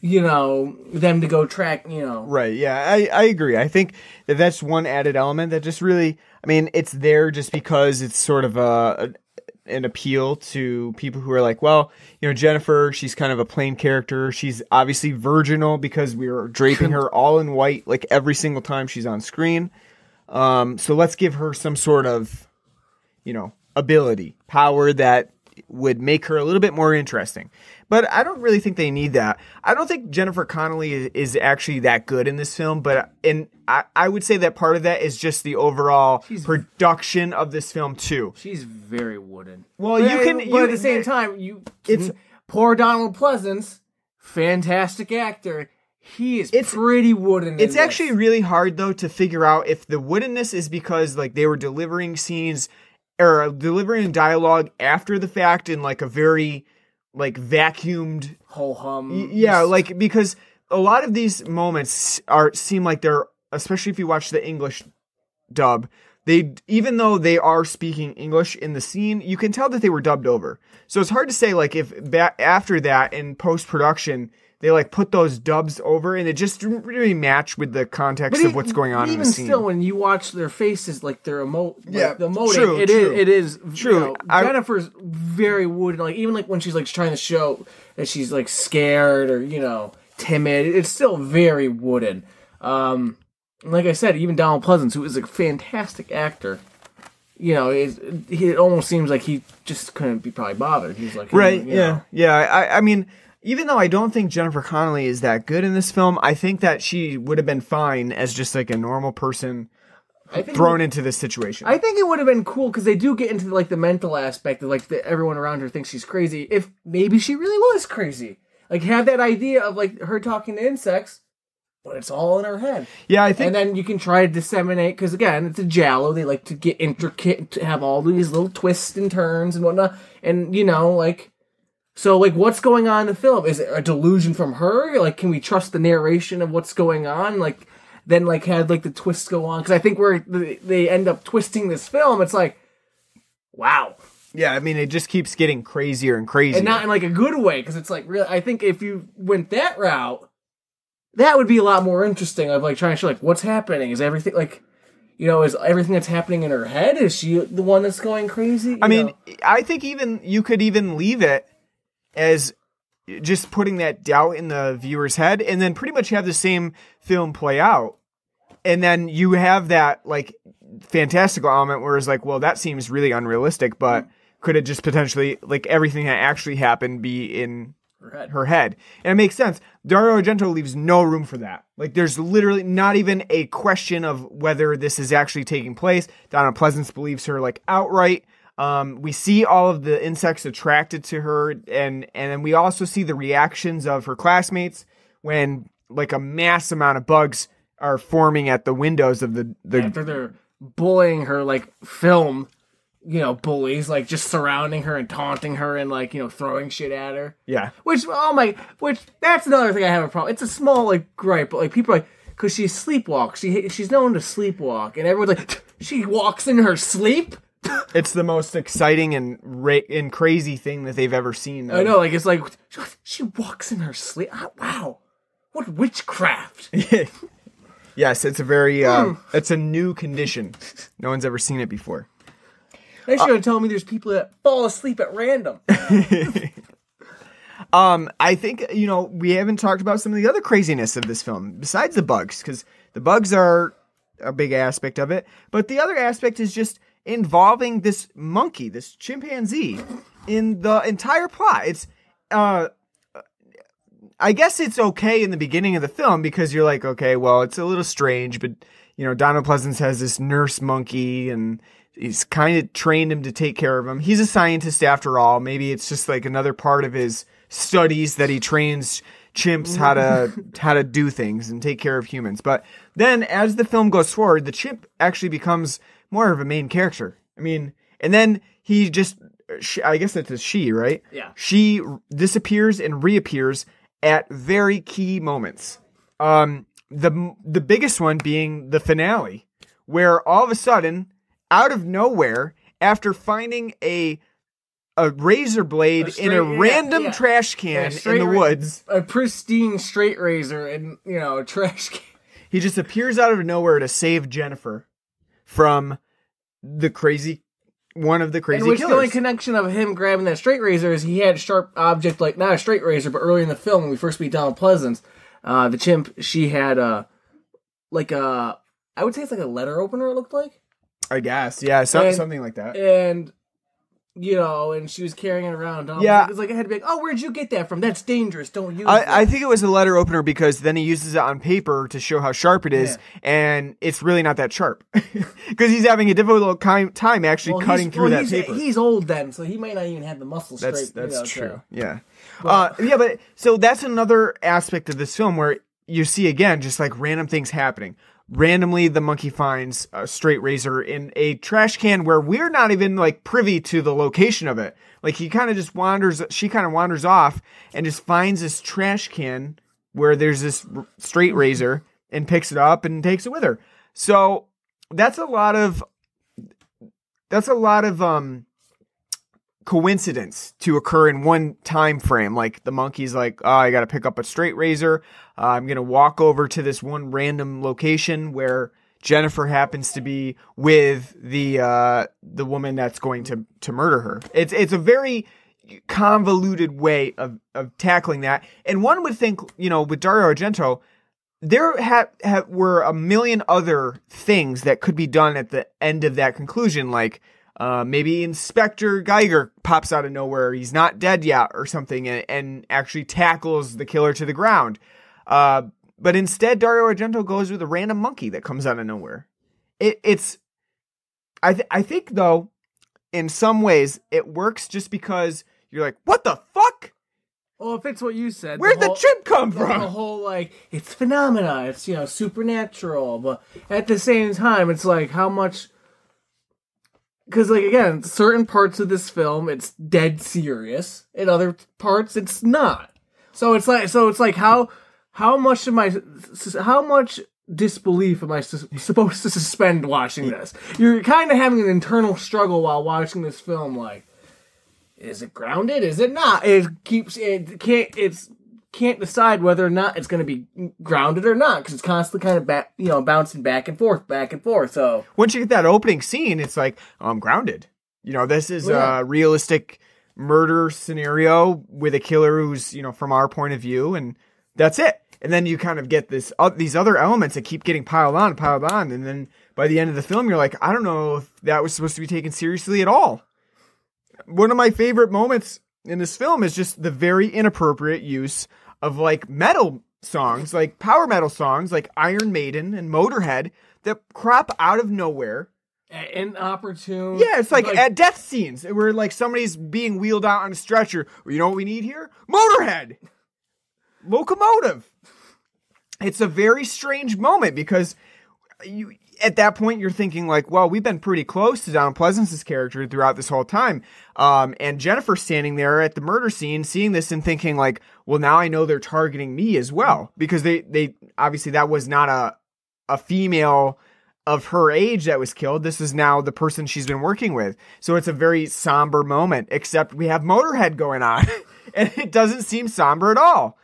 them to go track, Right, yeah, I agree. I think that's one added element that just really, I mean, it's there just because it's sort of an appeal to people who are like, well, Jennifer, she's kind of a plain character. She's obviously virginal because we are draping her all in white like every single time she's on screen. So let's give her some sort of, ability, power that would make her a little bit more interesting. But I don't really think they need that. I don't think Jennifer Connelly is actually that good in this film, but I would say that part of that is just the overall production of this film too. She's very wooden. Well, but at the same time, it's poor Donald Pleasance, fantastic actor. He is pretty wooden. It's actually really hard though to figure out if the woodenness is because like they were delivering scenes or delivering dialogue after the fact in like a very like vacuumed ho hum. Yeah, like because a lot of these moments seem like they're, especially if you watch the English dub, even though they are speaking English in the scene, you can tell that they were dubbed over. So it's hard to say like if after that in post production they like put those dubs over and it just didn't really match with the context of what's going on in the scene. Even still, when you watch their faces, like they're emoting, true. It is true. Jennifer's very wooden. Like even like when she's like trying to show that she's like scared or timid, it's still very wooden. Like I said, even Donald Pleasance, who is a fantastic actor, it almost seems like he just couldn't be probably bothered. He's like, right, yeah. I mean, even though I don't think Jennifer Connelly is that good in this film, I think that she would have been fine as just like a normal person thrown into this situation. I think it would have been cool because they do get into like the mental aspect of like everyone around her thinks she's crazy. If maybe she really was crazy, like have that idea of like her talking to insects, but it's all in her head. Yeah, I think. And then you can try to disseminate because again, it's a giallo. They like to get intricate, to have all these little twists and turns and whatnot, and like. So, like, what's going on in the film? Is it a delusion from her? Like, can we trust the narration of what's going on? Like, then, like, had, like, the twists go on? Because I think where they end up twisting this film, it's like, wow. Yeah, I mean, it just keeps getting crazier and crazier. And not in, like, a good way, because it's, like, really, I think if you went that route, that would be a lot more interesting of, like, trying to show, like, what's happening? Is everything, like... is everything that's happening in her head? Is she the one that's going crazy? I mean, I think you could even leave it as just putting that doubt in the viewer's head and then pretty much have the same film play out. And then you have that like fantastical element where it's like, well, that seems really unrealistic, but could it just potentially like everything that actually happened be in her head? And it makes sense. Dario Argento leaves no room for that. Like there's literally not even a question of whether this is actually taking place. Donald Pleasance believes her like outright. We see all of the insects attracted to her, and then we also see the reactions of her classmates when like a mass amount of bugs are forming at the windows of the after they're bullying her like film, bullies like just surrounding her and taunting her and like throwing shit at her. Yeah. Which that's another thing I have a problem. It's a small like gripe, but like people are like because she sleepwalks. She's known to sleepwalk, and everyone's like she walks in her sleep. It's the most exciting and crazy thing that they've ever seen. I know, like it's like she walks in her sleep. Oh, wow, what witchcraft! Yes, it's a very it's a new condition. No one's ever seen it before. Next, you're gonna tell me there's people that fall asleep at random. I think we haven't talked about some of the other craziness of this film besides the bugs, because the bugs are a big aspect of it, but the other aspect is just involving this monkey, this chimpanzee, in the entire plot. It's, I guess it's okay in the beginning of the film because you're like, okay, well, it's a little strange, but, Donald Pleasance has this nurse monkey and he's kind of trained him to take care of him. He's a scientist after all. Maybe it's just like another part of his studies that he trains chimps how to do things and take care of humans. But then as the film goes forward, the chimp actually becomes more of a main character. I mean, and then he just, I guess it's a she, right? Yeah. She disappears and reappears at very key moments. The biggest one being the finale, where all of a sudden, out of nowhere, after finding a a razor blade in a random trash can in the woods. A pristine straight razor in, a trash can. He just appears out of nowhere to save Jennifer from one of the crazy killers. The only connection of him grabbing that straight razor is he had a sharp object, like not a straight razor, but early in the film when we first meet Donald Pleasance, the chimp, she had I would say it's like a letter opener, it looked like. I guess, yeah, something like that. And and she was carrying it around. It's like I had to be like, oh, where'd you get that from? That's dangerous. Don't use it. I think it was a letter opener because then he uses it on paper to show how sharp it is, and it's really not that sharp because he's having a difficult time actually cutting through that paper. He's old then, so he might not even have the muscle straight. That's true. Yeah. But so that's another aspect of this film where you see again just like random things happening. Randomly, the monkey finds a straight razor in a trash can where we're not even like privy to the location of it. Like she kind of wanders off and just finds this trash can where there's this straight razor and picks it up and takes it with her. So that's a lot of coincidence to occur in one time frame. Like the monkey's like, oh, I got to pick up a straight razor. I'm going to walk over to this one random location where Jennifer happens to be with the woman that's going to murder her. It's a very convoluted way of tackling that. And one would think, with Dario Argento, there were a million other things that could be done at the end of that conclusion. Like, maybe Inspector Geiger pops out of nowhere. He's not dead yet or something and actually tackles the killer to the ground. But instead, Dario Argento goes with a random monkey that comes out of nowhere. I think, though, in some ways, it works just because you're like, what the fuck? Well, if it's what you said. Where'd the chimp come from? The whole, it's phenomena. It's, supernatural. But at the same time, it's like, how much... Because, again, certain parts of this film, it's dead serious. In other parts, it's not. So it's like how much disbelief am I supposed to suspend watching this? You're kind of having an internal struggle while watching this film. Like, is it grounded? Is it not? It can't decide whether or not it's going to be grounded or not because it's constantly kind of bouncing back and forth. So once you get that opening scene, it's like, oh, I'm grounded. This is a realistic murder scenario with a killer who's from our point of view, and that's it. And then you kind of get these other elements that keep getting piled on, and then by the end of the film, you're like, I don't know if that was supposed to be taken seriously at all. One of my favorite moments in this film is just the very inappropriate use of metal songs, like power metal songs, like Iron Maiden and Motorhead that crop out of nowhere. Inopportune. Yeah, it's like at death scenes where somebody's being wheeled out on a stretcher. You know what we need here? Motorhead. Locomotive. It's a very strange moment because at that point you're thinking well, we've been pretty close to Donald Pleasance's character throughout this whole time. And Jennifer's standing there at the murder scene, seeing this and thinking well, now I know they're targeting me as well because they obviously that was not a female of her age that was killed. This is now the person she's been working with. So it's a very somber moment, except we have Motorhead going on and it doesn't seem somber at all.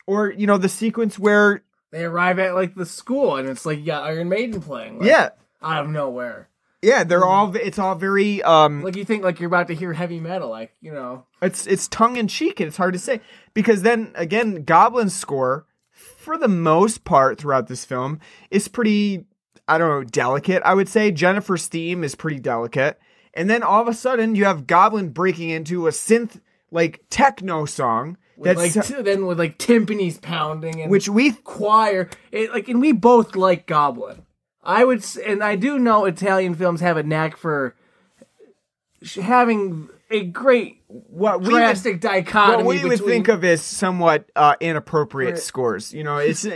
Or, the sequence where they arrive at the school and it's you got Iron Maiden playing. Out of nowhere. Yeah, it's all very, you think you're about to hear heavy metal, It's tongue in cheek and it's hard to say because then again, Goblin's score for the most part throughout this film is pretty, delicate, I would say. Jennifer's theme is pretty delicate. And then all of a sudden you have Goblin breaking into a synth, techno song. With then with timpanis pounding and which we choir, and we both like Goblin. I do know Italian films have a knack for having a great drastic dichotomy. What we would think of as somewhat inappropriate scores. It's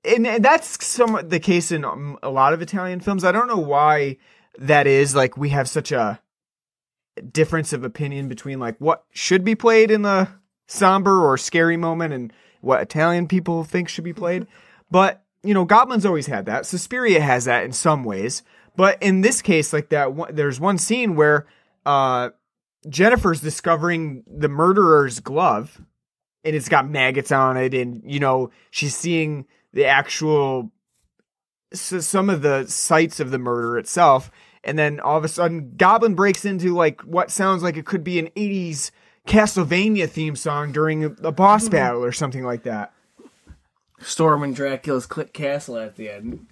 and that's the case in a lot of Italian films. I don't know why that is. We have such a difference of opinion between what should be played in the somber or scary moment and what Italian people think should be played. But, Goblin's always had that. Suspiria has that in some ways. But in this case, there's one scene where Jennifer's discovering the murderer's glove, and it's got maggots on it, and, you know, she's seeing the actual, some of the sites of the murder itself, and then all of a sudden, Goblin breaks into, like, what sounds like it could be an 80s Castlevania theme song during a boss battle or something like that. Storming Dracula's castle at the end.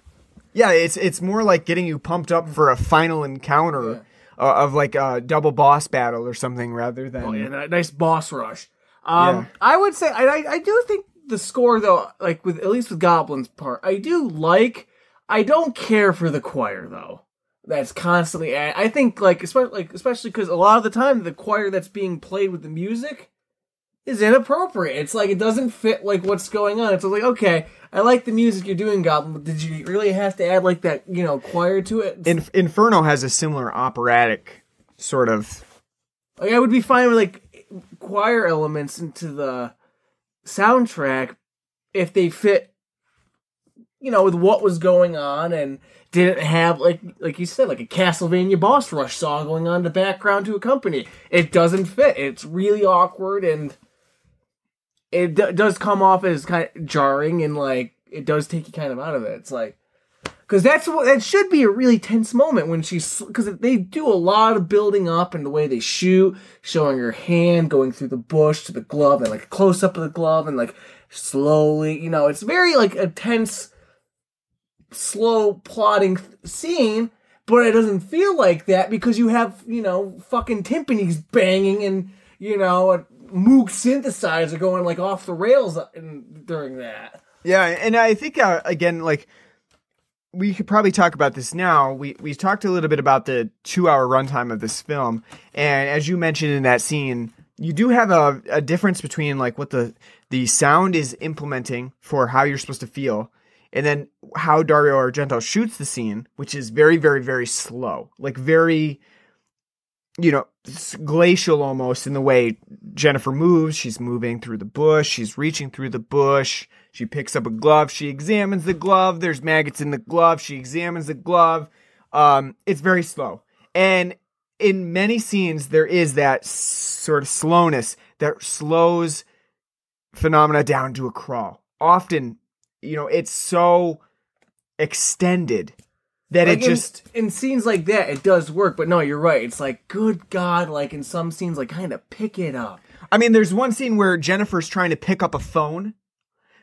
Yeah, it's more like getting you pumped up for a final encounter of like a double boss battle or something rather than... Oh, yeah, a nice boss rush. I would say, I do think the score, though, like with at least with Goblin's part, I don't care for the choir, though. That's constantly... I think, like, especially because a lot of the time, the choir that's being played with the music is inappropriate. It's like, it doesn't fit, like, what's going on. It's like, okay, I like the music you're doing, Goblin, but did you really have to add, like, that, you know, choir to it? Inferno has a similar operatic sort of... Like, I would be fine with, like, choir elements into the soundtrack if they fit, you know, with what was going on and didn't have, like you said, like a Castlevania boss rush song going on in the background to accompany. It doesn't fit. It's really awkward, and it does come off as kind of jarring, and, like, it does take you kind of out of it. It's like, because that should be a really tense moment when because they do a lot of building up and the way they shoot, showing her hand going through the bush to the glove, and, like, a close up of the glove, and, like, slowly, you know, it's very, like, a tense, slow plotting scene, but it doesn't feel like that because you have, you know, fucking timpanis banging and, you know, a Moog synthesizer going, like, off the rails during that. Yeah, and I think, again, like, we could probably talk about this now. We talked a little bit about the 2-hour runtime of this film, and as you mentioned in that scene, you do have a difference between, like, what the sound is implementing for how you're supposed to feel, and then how Dario Argento shoots the scene, which is very, very, very slow. Like, very, you know, glacial almost in the way Jennifer moves. She's moving through the bush. She's reaching through the bush. She picks up a glove. She examines the glove. There's maggots in the glove. She examines the glove. It's very slow. And in many scenes, there is that sort of slowness that slows phenomena down to a crawl. Often, you know, it's so extended that like it just... In scenes like that, it does work, but no, you're right. It's like, good God, like in some scenes, like kind of pick it up. I mean, there's one scene where Jennifer's trying to pick up a phone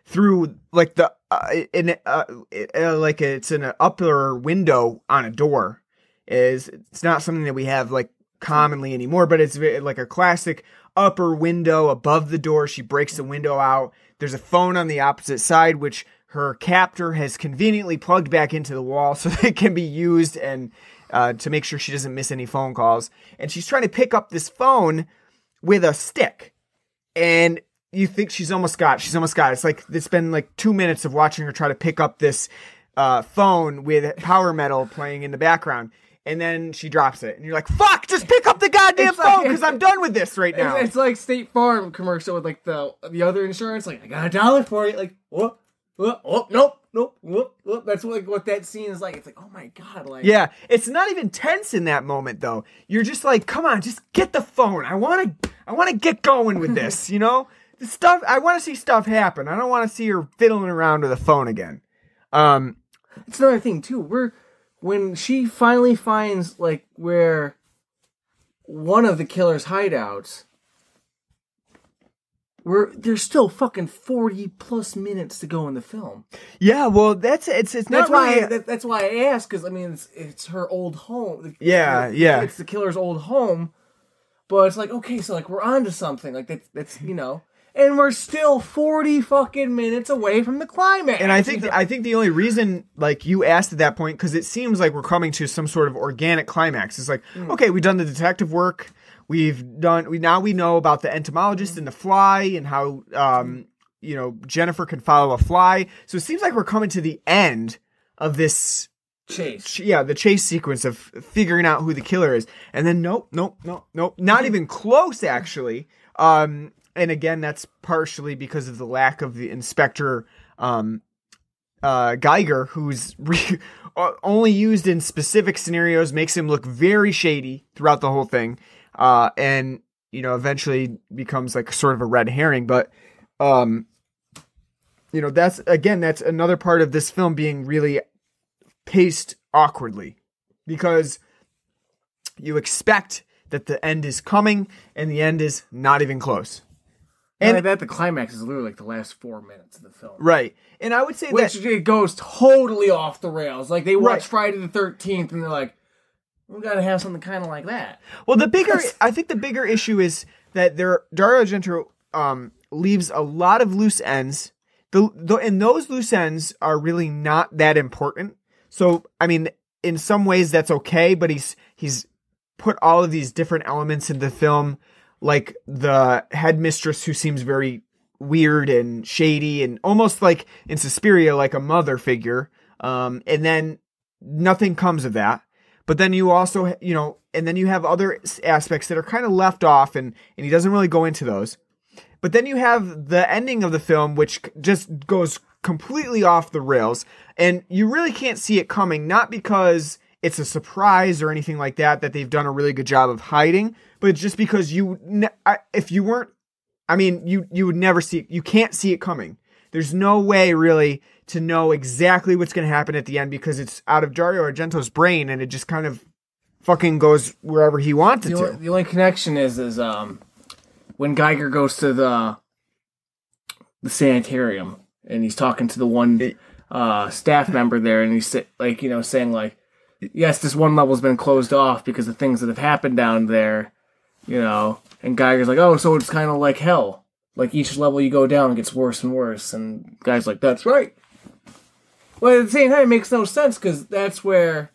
through, like, the... like it's in an upper window on a door. It's not something that we have, like, commonly anymore, but it's like a classic upper window above the door. She breaks the window out. There's a phone on the opposite side, which her captor has conveniently plugged back into the wall so that it can be used and to make sure she doesn't miss any phone calls. And she's trying to pick up this phone with a stick. And you think she's almost got it. It's like, it's been like 2 minutes of watching her try to pick up this phone with power metal playing in the background. And then she drops it. And you're like, fuck, just pick up the goddamn phone because I'm done with this right now. It's like State Farm commercial with, like, the other insurance. Like, I got $1 for you. Like, what? Nope. That's what that scene is like. It's like, oh my God. Like, yeah, it's not even tense in that moment, though. You're just like, come on, just get the phone. I want to get going with this, you know? The stuff, I want to see stuff happen. I don't want to see her fiddling around with a phone again. It's another thing, too. When she finally finds, like, where one of the killer's hideouts, there's still fucking 40 plus minutes to go in the film. Yeah, well, that's why I asked, because I mean it's her old home. Yeah. It's the killer's old home, but it's like, okay, so like we're onto something, like that's you know. And we're still 40 fucking minutes away from the climax. And I think the only reason, like, you asked at that point, because it seems like we're coming to some sort of organic climax. It's like, okay, we've done the detective work. We know about the entomologist and the fly and how, you know, Jennifer can follow a fly. So it seems like we're coming to the end of this chase. The chase sequence of figuring out who the killer is. And then nope. Not even close, actually. And again, that's partially because of the lack of the Inspector Geiger, who's only used in specific scenarios, makes him look very shady throughout the whole thing, and eventually becomes like sort of a red herring. But that's another part of this film being really paced awkwardly, because you expect that the end is coming and the end is not even close. And that the climax is literally like the last 4 minutes of the film. Right. And I would say it goes totally off the rails. Like, they watch Friday the 13th and they're like, we gotta have something kind of like that. Well, I think the bigger issue is that Dario Argento leaves a lot of loose ends. And those loose ends are really not that important. So, I mean, in some ways that's okay, but he's put all of these different elements in the film, like the headmistress who seems very weird and shady and almost like in Suspiria, like a mother figure. And then nothing comes of that. But then you also, and then you have other aspects that are kind of left off, and he doesn't really go into those. But then you have the ending of the film, which just goes completely off the rails, and you really can't see it coming, not because it's a surprise or anything like that they've done a really good job of hiding, but just because you would never see it. You can't see it coming. There's no way really to know exactly what's going to happen at the end, because it's out of Dario Argento's brain and it just kind of fucking goes wherever he wants it to. The only connection is when Geiger goes to the sanitarium and he's talking to the one staff member there, and he's saying like, yes, this one level's been closed off because of things that have happened down there, and Geiger's like, oh, so it's kind of like hell. Like, each level you go down, it gets worse and worse, and Guy's like, that's right. Well, at the same time, it makes no sense, because that's where,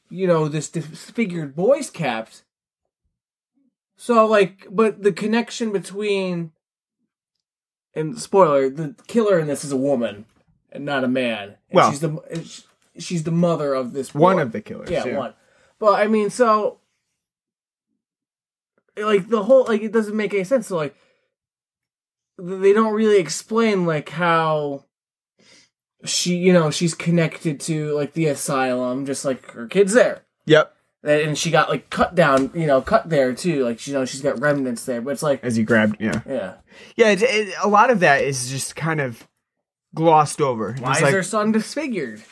this disfigured boy's kept. So, but the connection between, and spoiler, the killer in this is a woman, and not a man. And she's the mother of this boy. One of the killers. Yeah, one. But, I mean, so, the whole, it doesn't make any sense. So, they don't really explain, how she's connected to, the asylum, just like her kid's there. Yep. And she got, cut down, cut there, too. She's got remnants there. But it's like... As you grabbed, yeah. Yeah. Yeah, a lot of that is just kind of glossed over. Why is her son disfigured?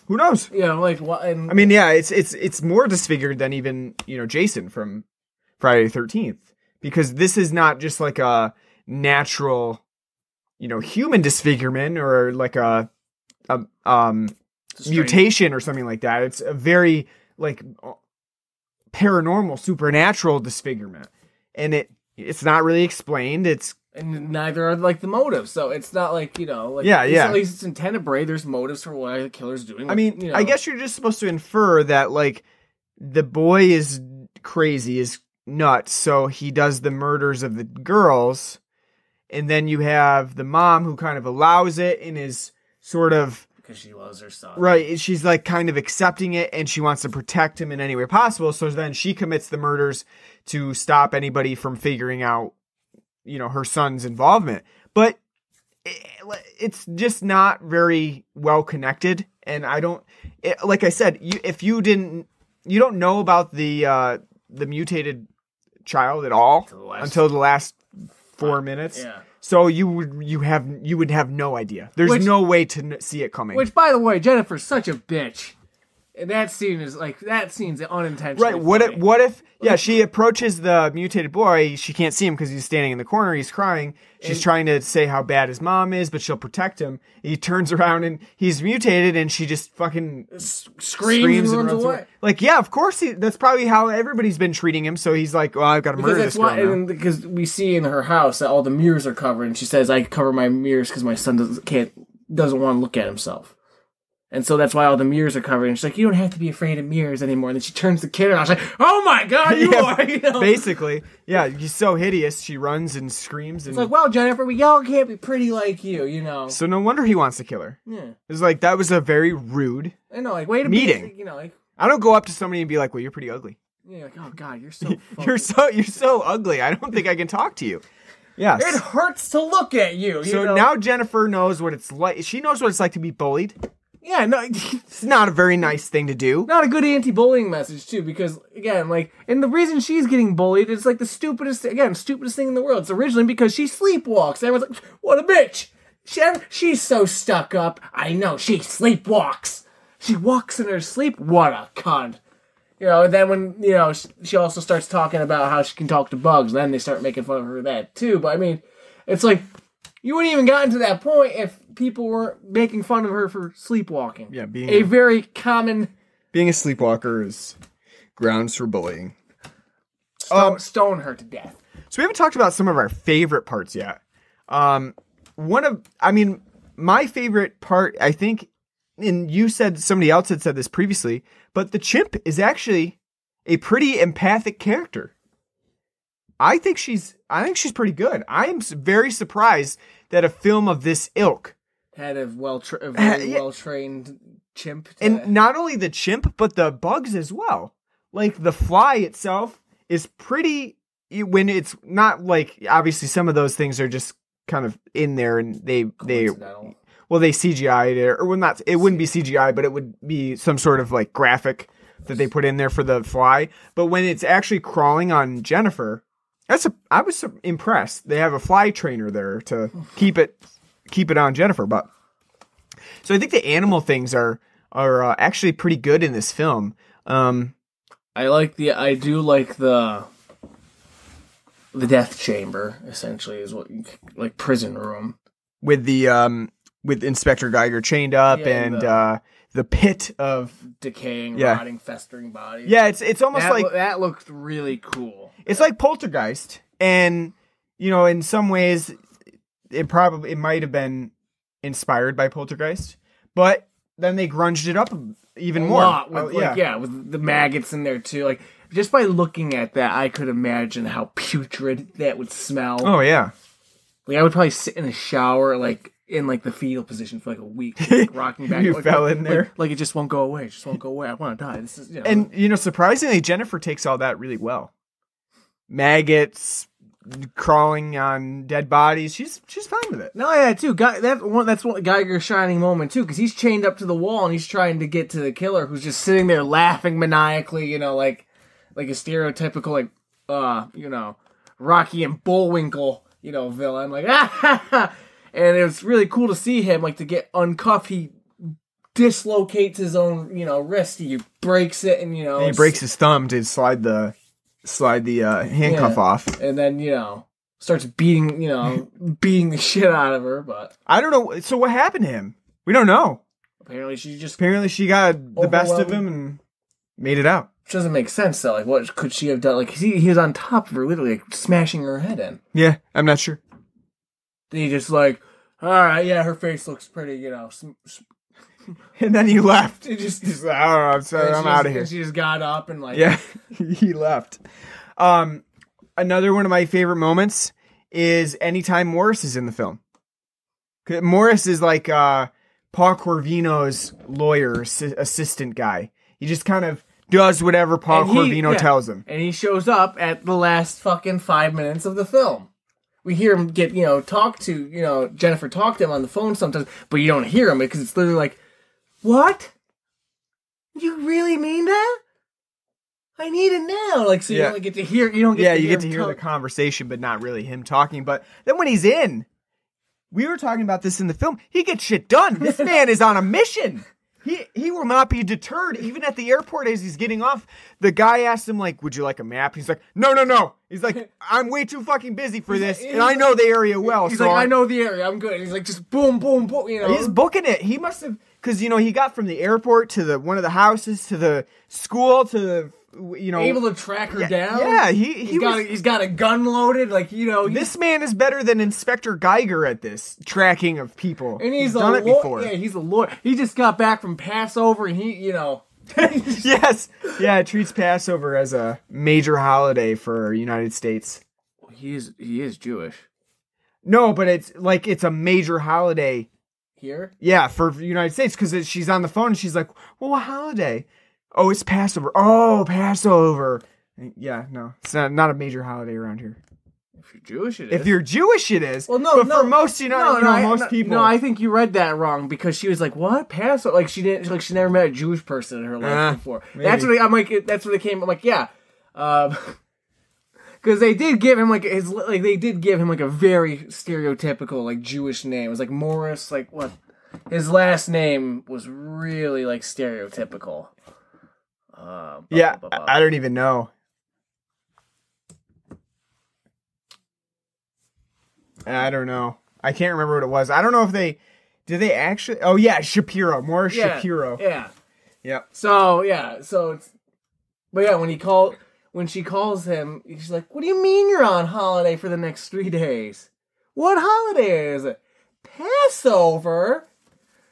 Who knows? What? I mean, yeah, it's more disfigured than even, Jason from Friday the 13th. Because this is not just like a natural, human disfigurement or like a mutation or something like that. It's a very paranormal, supernatural disfigurement, and it's not really explained. And neither are the motives, so it's not yeah. At least it's in Tenebrae. There's motives for why the killer's doing. I mean, I guess you're just supposed to infer that the boy is crazy, is nuts, so he does the murders of the girls. And then you have the mom who kind of allows it and is sort of... Because she loves her son. Right. She's kind of accepting it, and she wants to protect him in any way possible. So then she commits the murders to stop anybody from figuring out, her son's involvement. But it's just not very well connected. And like I said, you don't know about the mutated child at all until the last 4 minutes. Yeah. So you would have no idea. There's no way to see it coming. Which, by the way, Jennifer's such a bitch. And that scene's unintentional. Right. What if she approaches the mutated boy, she can't see him because he's standing in the corner, he's crying. She's trying to say how bad his mom is, but she'll protect him. He turns around and he's mutated, and she just fucking screams and runs away. Yeah, of course that's probably how everybody's been treating him. So he's like, well, I've got to murder this girl now. Because we see in her house that all the mirrors are covered, and she says, I cover my mirrors because my son doesn't want to look at himself. And so that's why all the mirrors are covered. And she's like, you don't have to be afraid of mirrors anymore. And then she turns the kid around. She's like, oh my God, you are. Basically. Yeah, he's so hideous. She runs and screams. And... It's like, well, Jennifer, we all can't be pretty like you, So no wonder he wants to kill her. Yeah. It's that was a very rude way to meeting. I don't go up to somebody and be like, well, you're pretty ugly. Yeah, oh God, you're so you're so ugly. I don't think I can talk to you. Yeah. It hurts to look at you. So now Jennifer knows what it's like. She knows what it's like to be bullied. Yeah, no, It's not a very nice thing to do. not a good anti-bullying message too, because again, like, and the reason she's getting bullied is like the stupidest thing in the world. It's originally because she sleepwalks. Everyone's like, what a bitch. She's so stuck up. I know, she sleepwalks. She walks in her sleep. What a cunt. You know, and then when, you know, she also starts talking about how she can talk to bugs, and then they start making fun of her for that too. But I mean, it's like, you wouldn't even gotten to that point if people weren't making fun of her for sleepwalking. Yeah, being very common... Being a sleepwalker is grounds for bullying. Stone her to death. So we haven't talked about some of our favorite parts yet. My favorite part, I think, and somebody else had said this previously, but the chimp is actually a pretty empathic character. I think she's pretty good. I am very surprised that a film of this ilk had a well-trained chimp. And not only the chimp, but the bugs as well. Like, the fly itself is pretty, when it's not like, obviously some of those things are just kind of in there and they CGI'd it, or well, not, it wouldn't be CGI, but it would be some sort of like graphic that they put in there for the fly. But when it's actually crawling on Jennifer, I was impressed. They have a fly trainer there to keep it on Jennifer. But so I think the animal things are actually pretty good in this film. I do like the death chamber, essentially, is what like prison room with the with Inspector Geiger chained up and the pit of decaying, rotting, festering bodies. Yeah, it's almost like that looked really cool. It's like Poltergeist, and you know, in some ways, it might have been inspired by Poltergeist, but then they grunged it up even more. With the maggots in there too. Like, just by looking at that, I could imagine how putrid that would smell. Oh yeah, like I would probably sit in a shower, like in like the fetal position for like a week, like, rocking back. You fell in there, like it just won't go away. It just won't go away. I want to die. This is, and surprisingly, Jennifer takes all that really well. Maggots crawling on dead bodies. She's fine with it. No, yeah, too. That's one Geiger's shining moment too, because he's chained up to the wall and he's trying to get to the killer, who's just sitting there laughing maniacally. You know, like a stereotypical Rocky and Bullwinkle, villain. Like and it's really cool to see him to get uncuffed. He dislocates his own wrist. He breaks it and and he breaks his thumb to slide the handcuff off, and then starts beating the shit out of her. But I don't know. So what happened to him? We don't know. Apparently she got the best of him and made it out. Which doesn't make sense though. Like, what could she have done? Like, he was on top of her, literally smashing her head in. Yeah, I'm not sure. Then he just all right, yeah, her face looks pretty, And then he left. He just I don't know. I'm sorry, I'm out of here. She just got up and he left. Another one of my favorite moments is anytime Morris is in the film. Morris is like Paul Corvino's lawyer assistant guy. He just kind of does whatever Paul Corvino tells him. And he shows up at the last fucking 5 minutes of the film. We hear him get, talk to, Jennifer talk to him on the phone sometimes, but you don't hear him because it's literally like, what? You really mean that? I need it now. You only get to hear, you get to hear the conversation, but not really him talking. But then when he's in, we were talking about this in the film, he gets shit done. This man is on a mission. He will not be deterred. Even at the airport as he's getting off, the guy asked him, would you like a map? He's like, no. He's like, I'm way too fucking busy for this, and I know the area well. He's I know the area. I'm good. He's like, just boom, boom, boom, He's booking it. He must have, because, he got from the airport to one of the houses to the school to the, able to track her down. Yeah, he's got a gun loaded. This man is better than Inspector Geiger at this tracking of people. And he's done it before. Yeah, he's a lawyer. He just got back from Passover, and he, Yes, yeah, it treats Passover as a major holiday for United States. He is Jewish. No, but it's a major holiday here. Yeah, for United States, because she's on the phone and she's like, "Well, what holiday?" Oh, it's Passover. Oh, Passover. Yeah, no, it's not a major holiday around here. you're Jewish, it is. If you're Jewish, it is. Well, no, but for most, most people. No, I think you read that wrong because she was like, "What Passover?" Like she didn't, like she never met a Jewish person in her life before. Maybe. That's what I'm like. That's what it came. I'm like, yeah, because they did give him like they did give him like a very stereotypical like Jewish name. It was like Morris, like what his last name was really like stereotypical. I don't even know. I don't know. I can't remember what it was. I don't know if did they actually? Oh yeah, Shapiro, Morris Shapiro. Yeah. Yep. So it's, but yeah, when she calls him, she's like, "What do you mean you're on holiday for the next 3 days? What holiday is it? Passover?"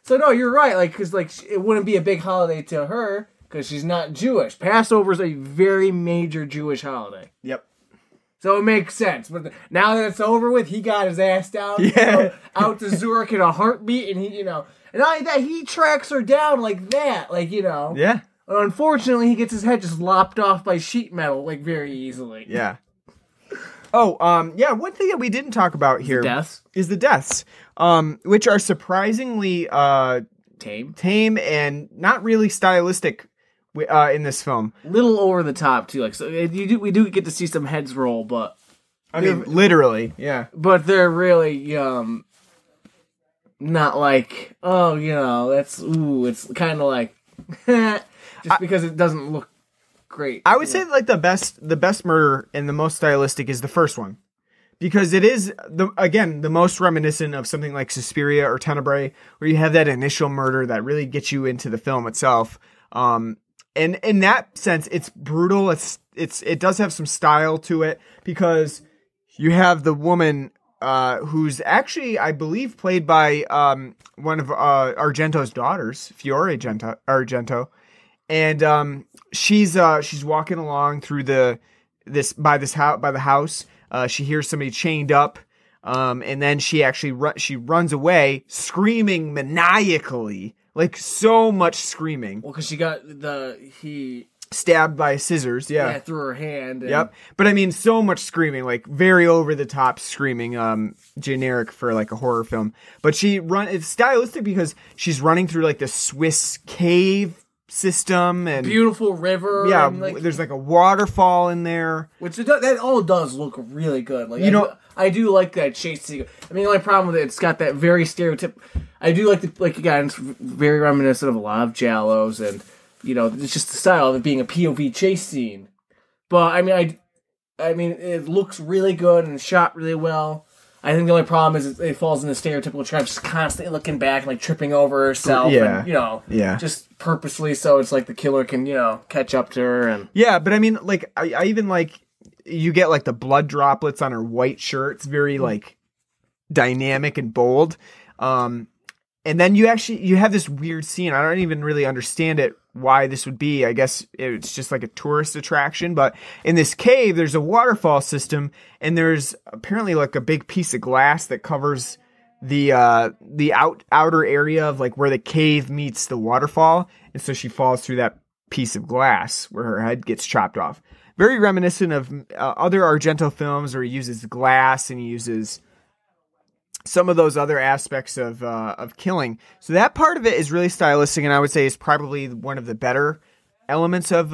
So no, you're right. Like, because like it wouldn't be a big holiday to her because she's not Jewish. Passover is a very major Jewish holiday. Yep. So it makes sense. But now that it's over with, he got his ass down, out to Zurich in a heartbeat, and and not only that, he tracks her down like that, Yeah. Unfortunately, he gets his head just lopped off by sheet metal, like very easily. Yeah. Oh, one thing that we didn't talk about here is the deaths, which are surprisingly tame and not really stylistic. In this film, little over the top too. Like, so we do get to see some heads roll, but I mean, literally, yeah. But they're really not like it's kind of like just because it doesn't look great. I would say like the best murder and the most stylistic is the first one, because it is the most reminiscent of something like Suspiria or Tenebrae, where you have that initial murder that really gets you into the film itself. And in that sense, it's brutal. It does have some style to it, because you have the woman who's actually, I believe, played by one of Argento's daughters, Fiore Argento, and she's walking along through by the house. She hears somebody chained up, and then she actually she runs away, screaming maniacally. Like, so much screaming. Well, because she got stabbed by scissors, yeah. Yeah, through her hand. Yep. But I mean, so much screaming, like very over the top screaming, generic for like a horror film. But it's stylistic because she's running through like the Swiss cave system and beautiful river. Yeah, and there's like a waterfall in there. Which that all does look really good. Like, I do like that chase scene. I mean, the only problem with it's got that very stereotypical. I do like again, it's very reminiscent of a lot of giallos, and it's just the style of it being a POV chase scene. But I mean, it looks really good and shot really well. I think the only problem is it falls in the stereotypical trap, just constantly looking back, like tripping over herself, and just purposely, so it's like the killer can catch up to her. And but I mean, like I even like you get like the blood droplets on her white shirt. It's very like dynamic and bold. And then you have this weird scene. I don't even really understand it, why this would be. I guess it's just like a tourist attraction. But in this cave, there's a waterfall system, and there's apparently like a big piece of glass that covers the outer area of like where the cave meets the waterfall. And so she falls through that piece of glass where her head gets chopped off. Very reminiscent of other Argento films where he uses glass and he uses some of those other aspects of killing. So that part of it is really stylistic, and I would say is probably one of the better elements of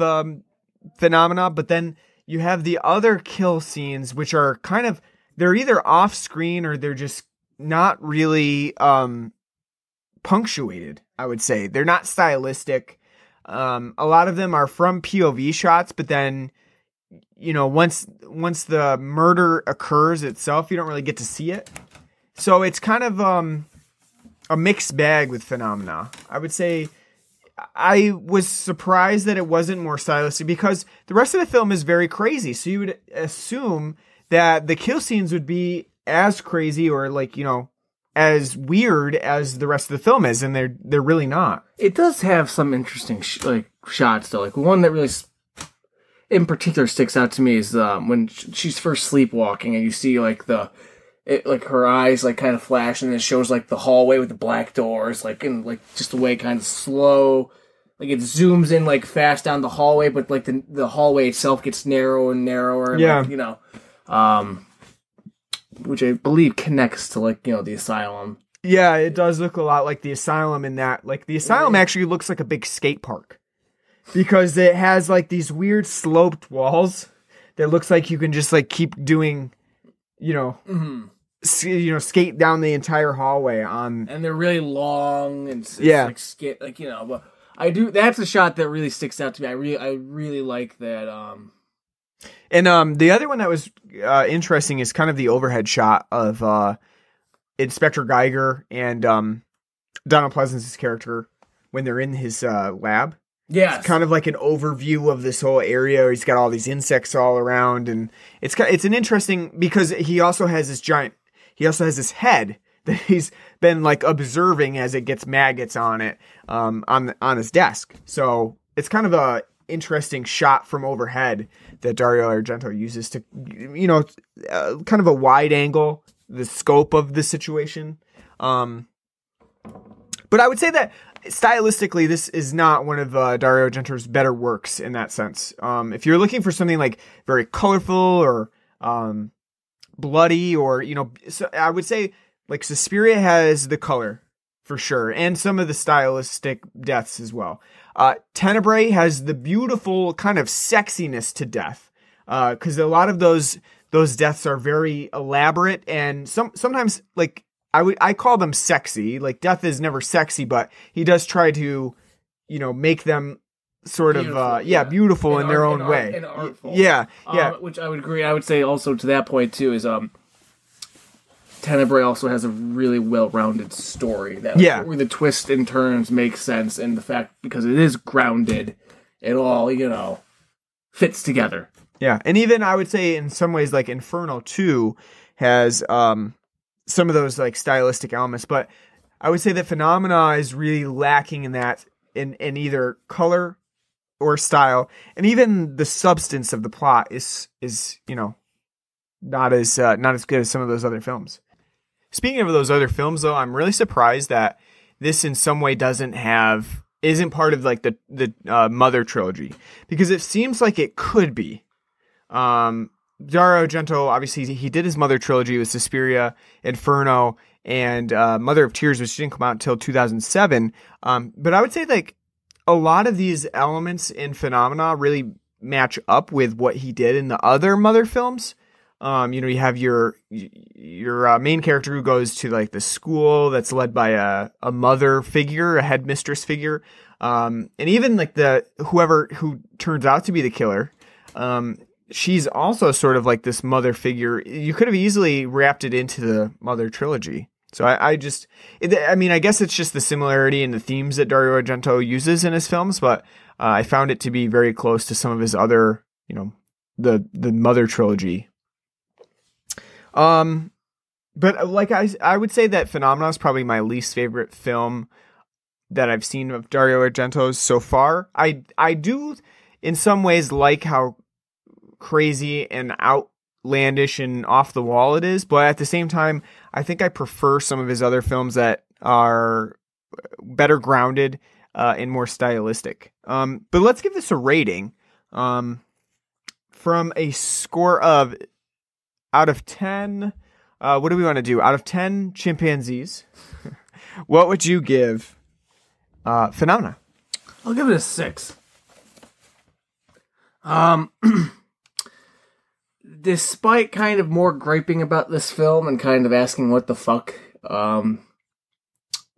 Phenomena. But then you have the other kill scenes, which are they're either off screen or they're just not really punctuated. I would say they're not stylistic. A lot of them are from POV shots, but then once the murder occurs itself, you don't really get to see it. So it's kind of a mixed bag with Phenomena. I would say I was surprised that it wasn't more stylistic, because the rest of the film is very crazy. So you would assume that the kill scenes would be as crazy or as weird as the rest of the film is, and they're really not. It does have some interesting shots though. Like one that really in particular sticks out to me is when she's first sleepwalking and you see her eyes kind of flash, and it shows the hallway with the black doors, and just the way kind of slow, it zooms in fast down the hallway, but the hallway itself gets narrower and narrower. And, yeah. which I believe connects to like the asylum. Yeah, it does look a lot like the asylum in that. Like the asylum actually looks like a big skate park because it has like these weird sloped walls that looks like you can just like keep doing, skate down the entire hallway on. And they're really long and like skate, like But I do. That's a shot that really sticks out to me. I really like that. And the other one that was interesting is kind of the overhead shot of Inspector Geiger and Donald Pleasance's character when they're in his lab. Yeah, it's kind of like an overview of this whole area. He's got all these insects all around, and it's an interesting because he also has this head that he's been like observing as it gets maggots on it on his desk. So it's kind of a interesting shot from overhead that Dario Argento uses to kind of a wide angle the scope of the situation. But I would say that stylistically, this is not one of Dario Argento's better works in that sense. If you're looking for something like very colorful or bloody, or so I would say like Suspiria has the color for sure, and some of the stylistic deaths as well. Tenebrae has the beautiful kind of sexiness to death, because a lot of those deaths are very elaborate and sometimes like I call them sexy. Like death is never sexy, but he does try to, make them sort beautiful, of beautiful in their own way. And artful. Yeah. Which I would agree. I would say also to that point too is Tenebrae also has a really well-rounded story where the twists and turns make sense, and the fact because it is grounded, it all fits together. Yeah, and even I would say in some ways like Inferno 2 has some of those like stylistic elements, but I would say that Phenomena is really lacking in that in either color or style, and even the substance of the plot is not as good as some of those other films. Speaking of those other films, though, I'm really surprised that this in some way isn't part of like the Mother trilogy, because it seems like it could be. Dario Argento, obviously, he did his Mother trilogy with Suspiria, Inferno, and Mother of Tears, which didn't come out until 2007. But I would say like a lot of these elements in Phenomena really match up with what he did in the other Mother films. You have your main character who goes to like the school that's led by a mother figure, a headmistress figure, and even like whoever who turns out to be the killer. She's also sort of like this mother figure. You could have easily wrapped it into the Mother trilogy. So I guess it's just the similarity in the themes that Dario Argento uses in his films, but I found it to be very close to some of his other, the Mother trilogy. But like I would say that Phenomena is probably my least favorite film that I've seen of Dario Argento's so far. I do in some ways like how crazy and outlandish and off the wall it is, but at the same time, I think I prefer some of his other films that are better grounded and more stylistic. But let's give this a rating. From a score of out of 10, what do we want to do? Out of 10 chimpanzees, what would you give Phenomena? I'll give it a 6. Despite kind of more griping about this film and kind of asking what the fuck, than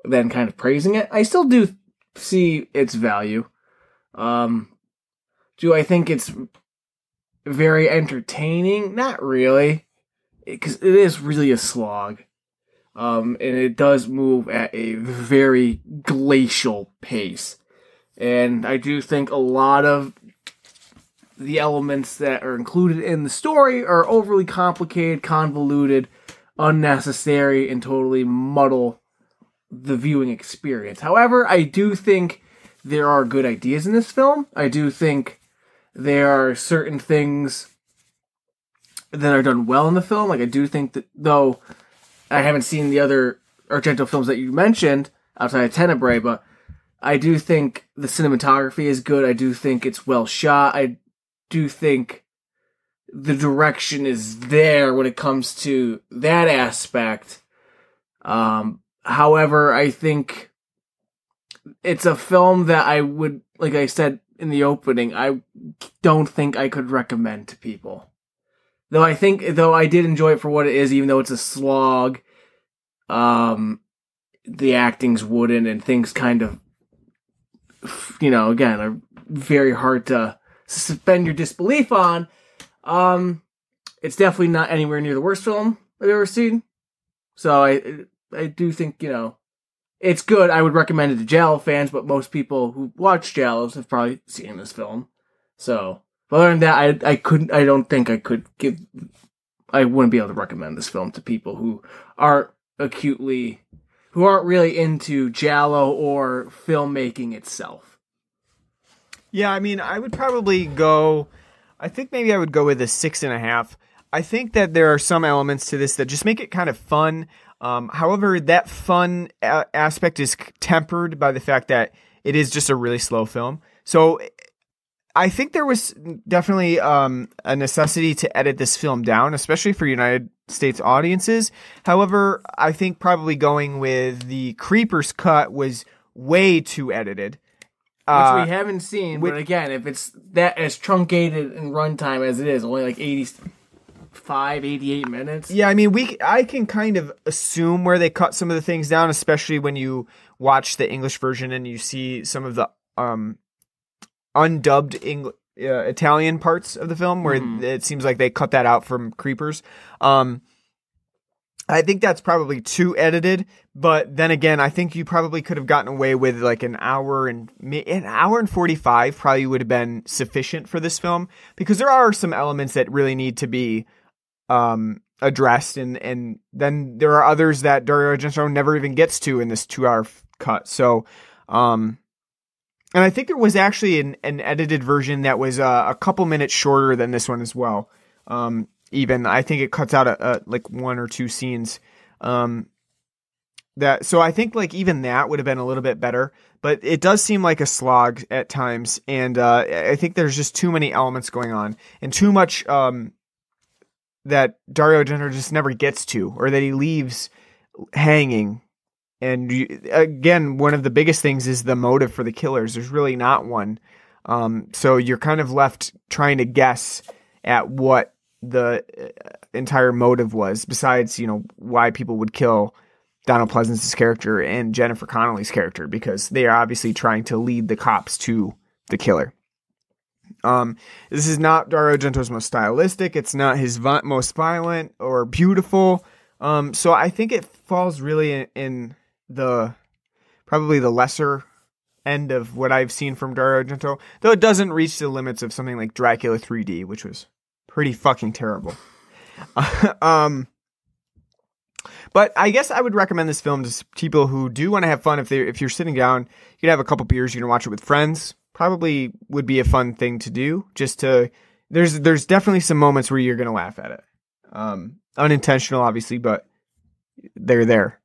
kind of praising it, I still do see its value. Do I think it's very entertaining? Not really, because it is really a slog. And it does move at a very glacial pace. And I do think a lot of the elements that are included in the story are overly complicated, convoluted, unnecessary, and totally muddle the viewing experience. However, I do think there are good ideas in this film. I do think there are certain things that are done well in the film. Like, I do think that, though I haven't seen the other Argento films that you mentioned outside of Tenebrae, but I do think the cinematography is good. I do think it's well shot. I do think the direction is there when it comes to that aspect. However, I think it's a film that I would, like I said in the opening, I don't think I could recommend to people. Though I did enjoy it for what it is, even though it's a slog. The acting's wooden and things kind of, again, are very hard to suspend your disbelief on. It's definitely not anywhere near the worst film I've ever seen. So I do think, it's good. I would recommend it to giallo fans, but most people who watch giallos have probably seen this film. So, other than that, I wouldn't be able to recommend this film to people who aren't really into giallo or filmmaking itself. Yeah, I mean, I would probably go, I think maybe I would go with a 6.5. I think that there are some elements to this that just make it kind of fun. However, that fun aspect is tempered by the fact that it is just a really slow film. So I think there was definitely a necessity to edit this film down, especially for United States audiences. However, I think probably going with the Creepers cut was way too edited. Which we haven't seen, but again, if it's that as truncated in runtime as it is, only like 88 minutes. Yeah, I mean, I can kind of assume where they cut some of the things down, especially when you watch the English version and you see some of the undubbed Italian parts of the film where it seems like they cut that out from Creepers. I think that's probably too edited, but then again, I think you probably could have gotten away with like an hour and 45 probably would have been sufficient for this film, because there are some elements that really need to be addressed, and then there are others that Dario Argento never even gets to in this 2-hour cut. So, and I think there was actually an edited version that was a couple minutes shorter than this one as well. Even I think it cuts out like 1 or 2 scenes. So I think like even that would have been a little bit better, but it does seem like a slog at times, and I think there's just too many elements going on and too much that Dario Argento just never gets to, or that he leaves hanging. And again, one of the biggest things is the motive for the killers. There's really not one. So you're kind of left trying to guess at what the entire motive was, besides, why people would kill Donald Pleasance's character and Jennifer Connelly's character, because they are obviously trying to lead the cops to the killer. This is not Dario Argento's most stylistic. It's not his most violent or beautiful. So I think it falls really in probably the lesser end of what I've seen from Dario Argento, though it doesn't reach the limits of something like Dracula 3D, which was pretty fucking terrible. But I guess I would recommend this film to people who do want to have fun. If you're sitting down, you can have a couple beers, you can watch it with friends. Probably would be a fun thing to do. There's definitely some moments where you're gonna laugh at it. Unintentional, obviously, but they're there.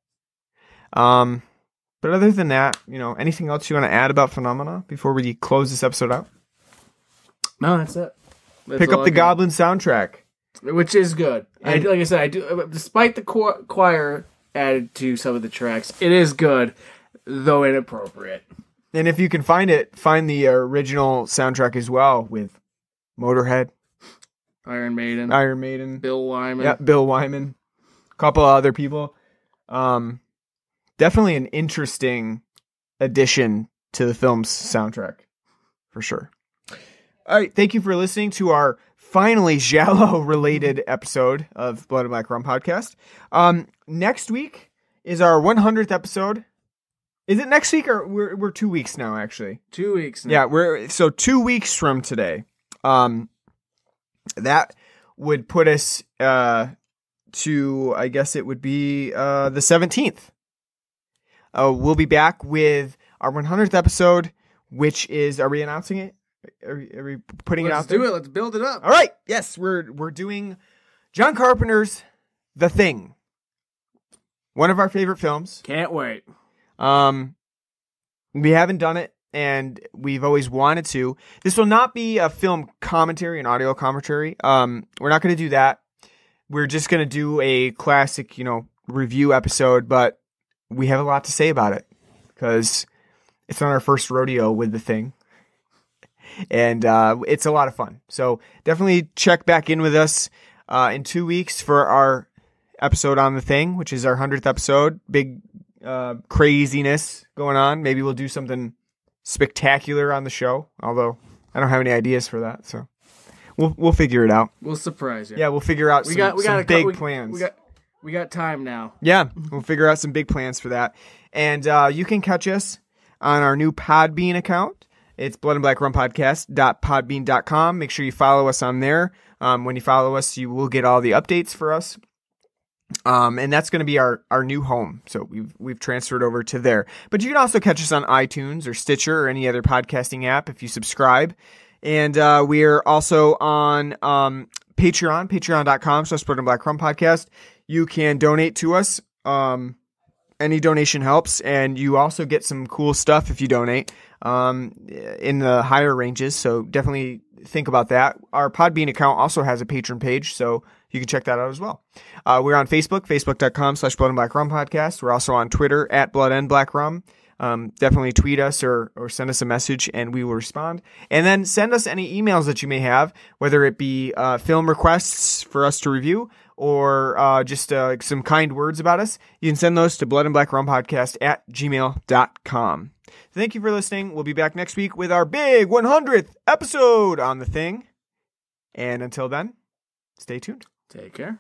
But other than that, anything else you want to add about Phenomena before we close this episode out? No, that's it. Pick up the Goblin soundtrack, which is good. Like I said, I do. Despite the choir added to some of the tracks, it is good, though inappropriate. And if you can find the original soundtrack as well with Motorhead, Iron Maiden, Bill Wyman. Yeah, Bill Wyman. A couple of other people. Definitely an interesting addition to the film's soundtrack, for sure. All right, thank you for listening to our finally giallo-related episode of Blood and Black Rum podcast. Next week is our 100th episode. Is it next week, or we're 2 weeks now? Actually, 2 weeks now. Yeah, we're 2 weeks from today. That would put us to, I guess it would be the 17th. We'll be back with our 100th episode, which is, are we announcing it? Are we putting it out there? Let's do it. Let's build it up. All right. Yes, we're doing John Carpenter's The Thing. One of our favorite films. Can't wait. We haven't done it and we've always wanted to. This will not be a film commentary, an audio commentary. We're not going to do that. We're just going to do a classic, review episode, but we have a lot to say about it because it's not our first rodeo with the thing. And it's a lot of fun. So definitely check back in with us in 2 weeks for our episode on the thing, which is our 100th episode. Big craziness going on. Maybe we'll do something spectacular on the show, although I don't have any ideas for that. So we'll figure it out. We'll surprise you. Yeah, we'll figure out some big plans. We got time now. Yeah, we'll figure out some big plans for that. And you can catch us on our new Podbean account. It's bloodandblackrumpodcast.podbean.com. Make sure you follow us on there. When you follow us, you will get all the updates for us. And that's going to be our new home. So we've transferred over to there. But you can also catch us on iTunes or Stitcher or any other podcasting app if you subscribe. And we're also on Patreon, patreon.com/bloodandblackrumpodcast. You can donate to us. Any donation helps, and you also get some cool stuff if you donate in the higher ranges, so definitely think about that. Our Podbean account also has a patron page, so you can check that out as well. We're on Facebook, facebook.com/bloodandblackrumpodcast. We're also on Twitter @bloodandblackrum. Definitely tweet us or send us a message, and we will respond. And then send us any emails that you may have, whether it be film requests for us to review or just some kind words about us. You can send those to bloodandblackrumpodcast@gmail.com. Thank you for listening. We'll be back next week with our big 100th episode on the thing. And until then, stay tuned. Take care.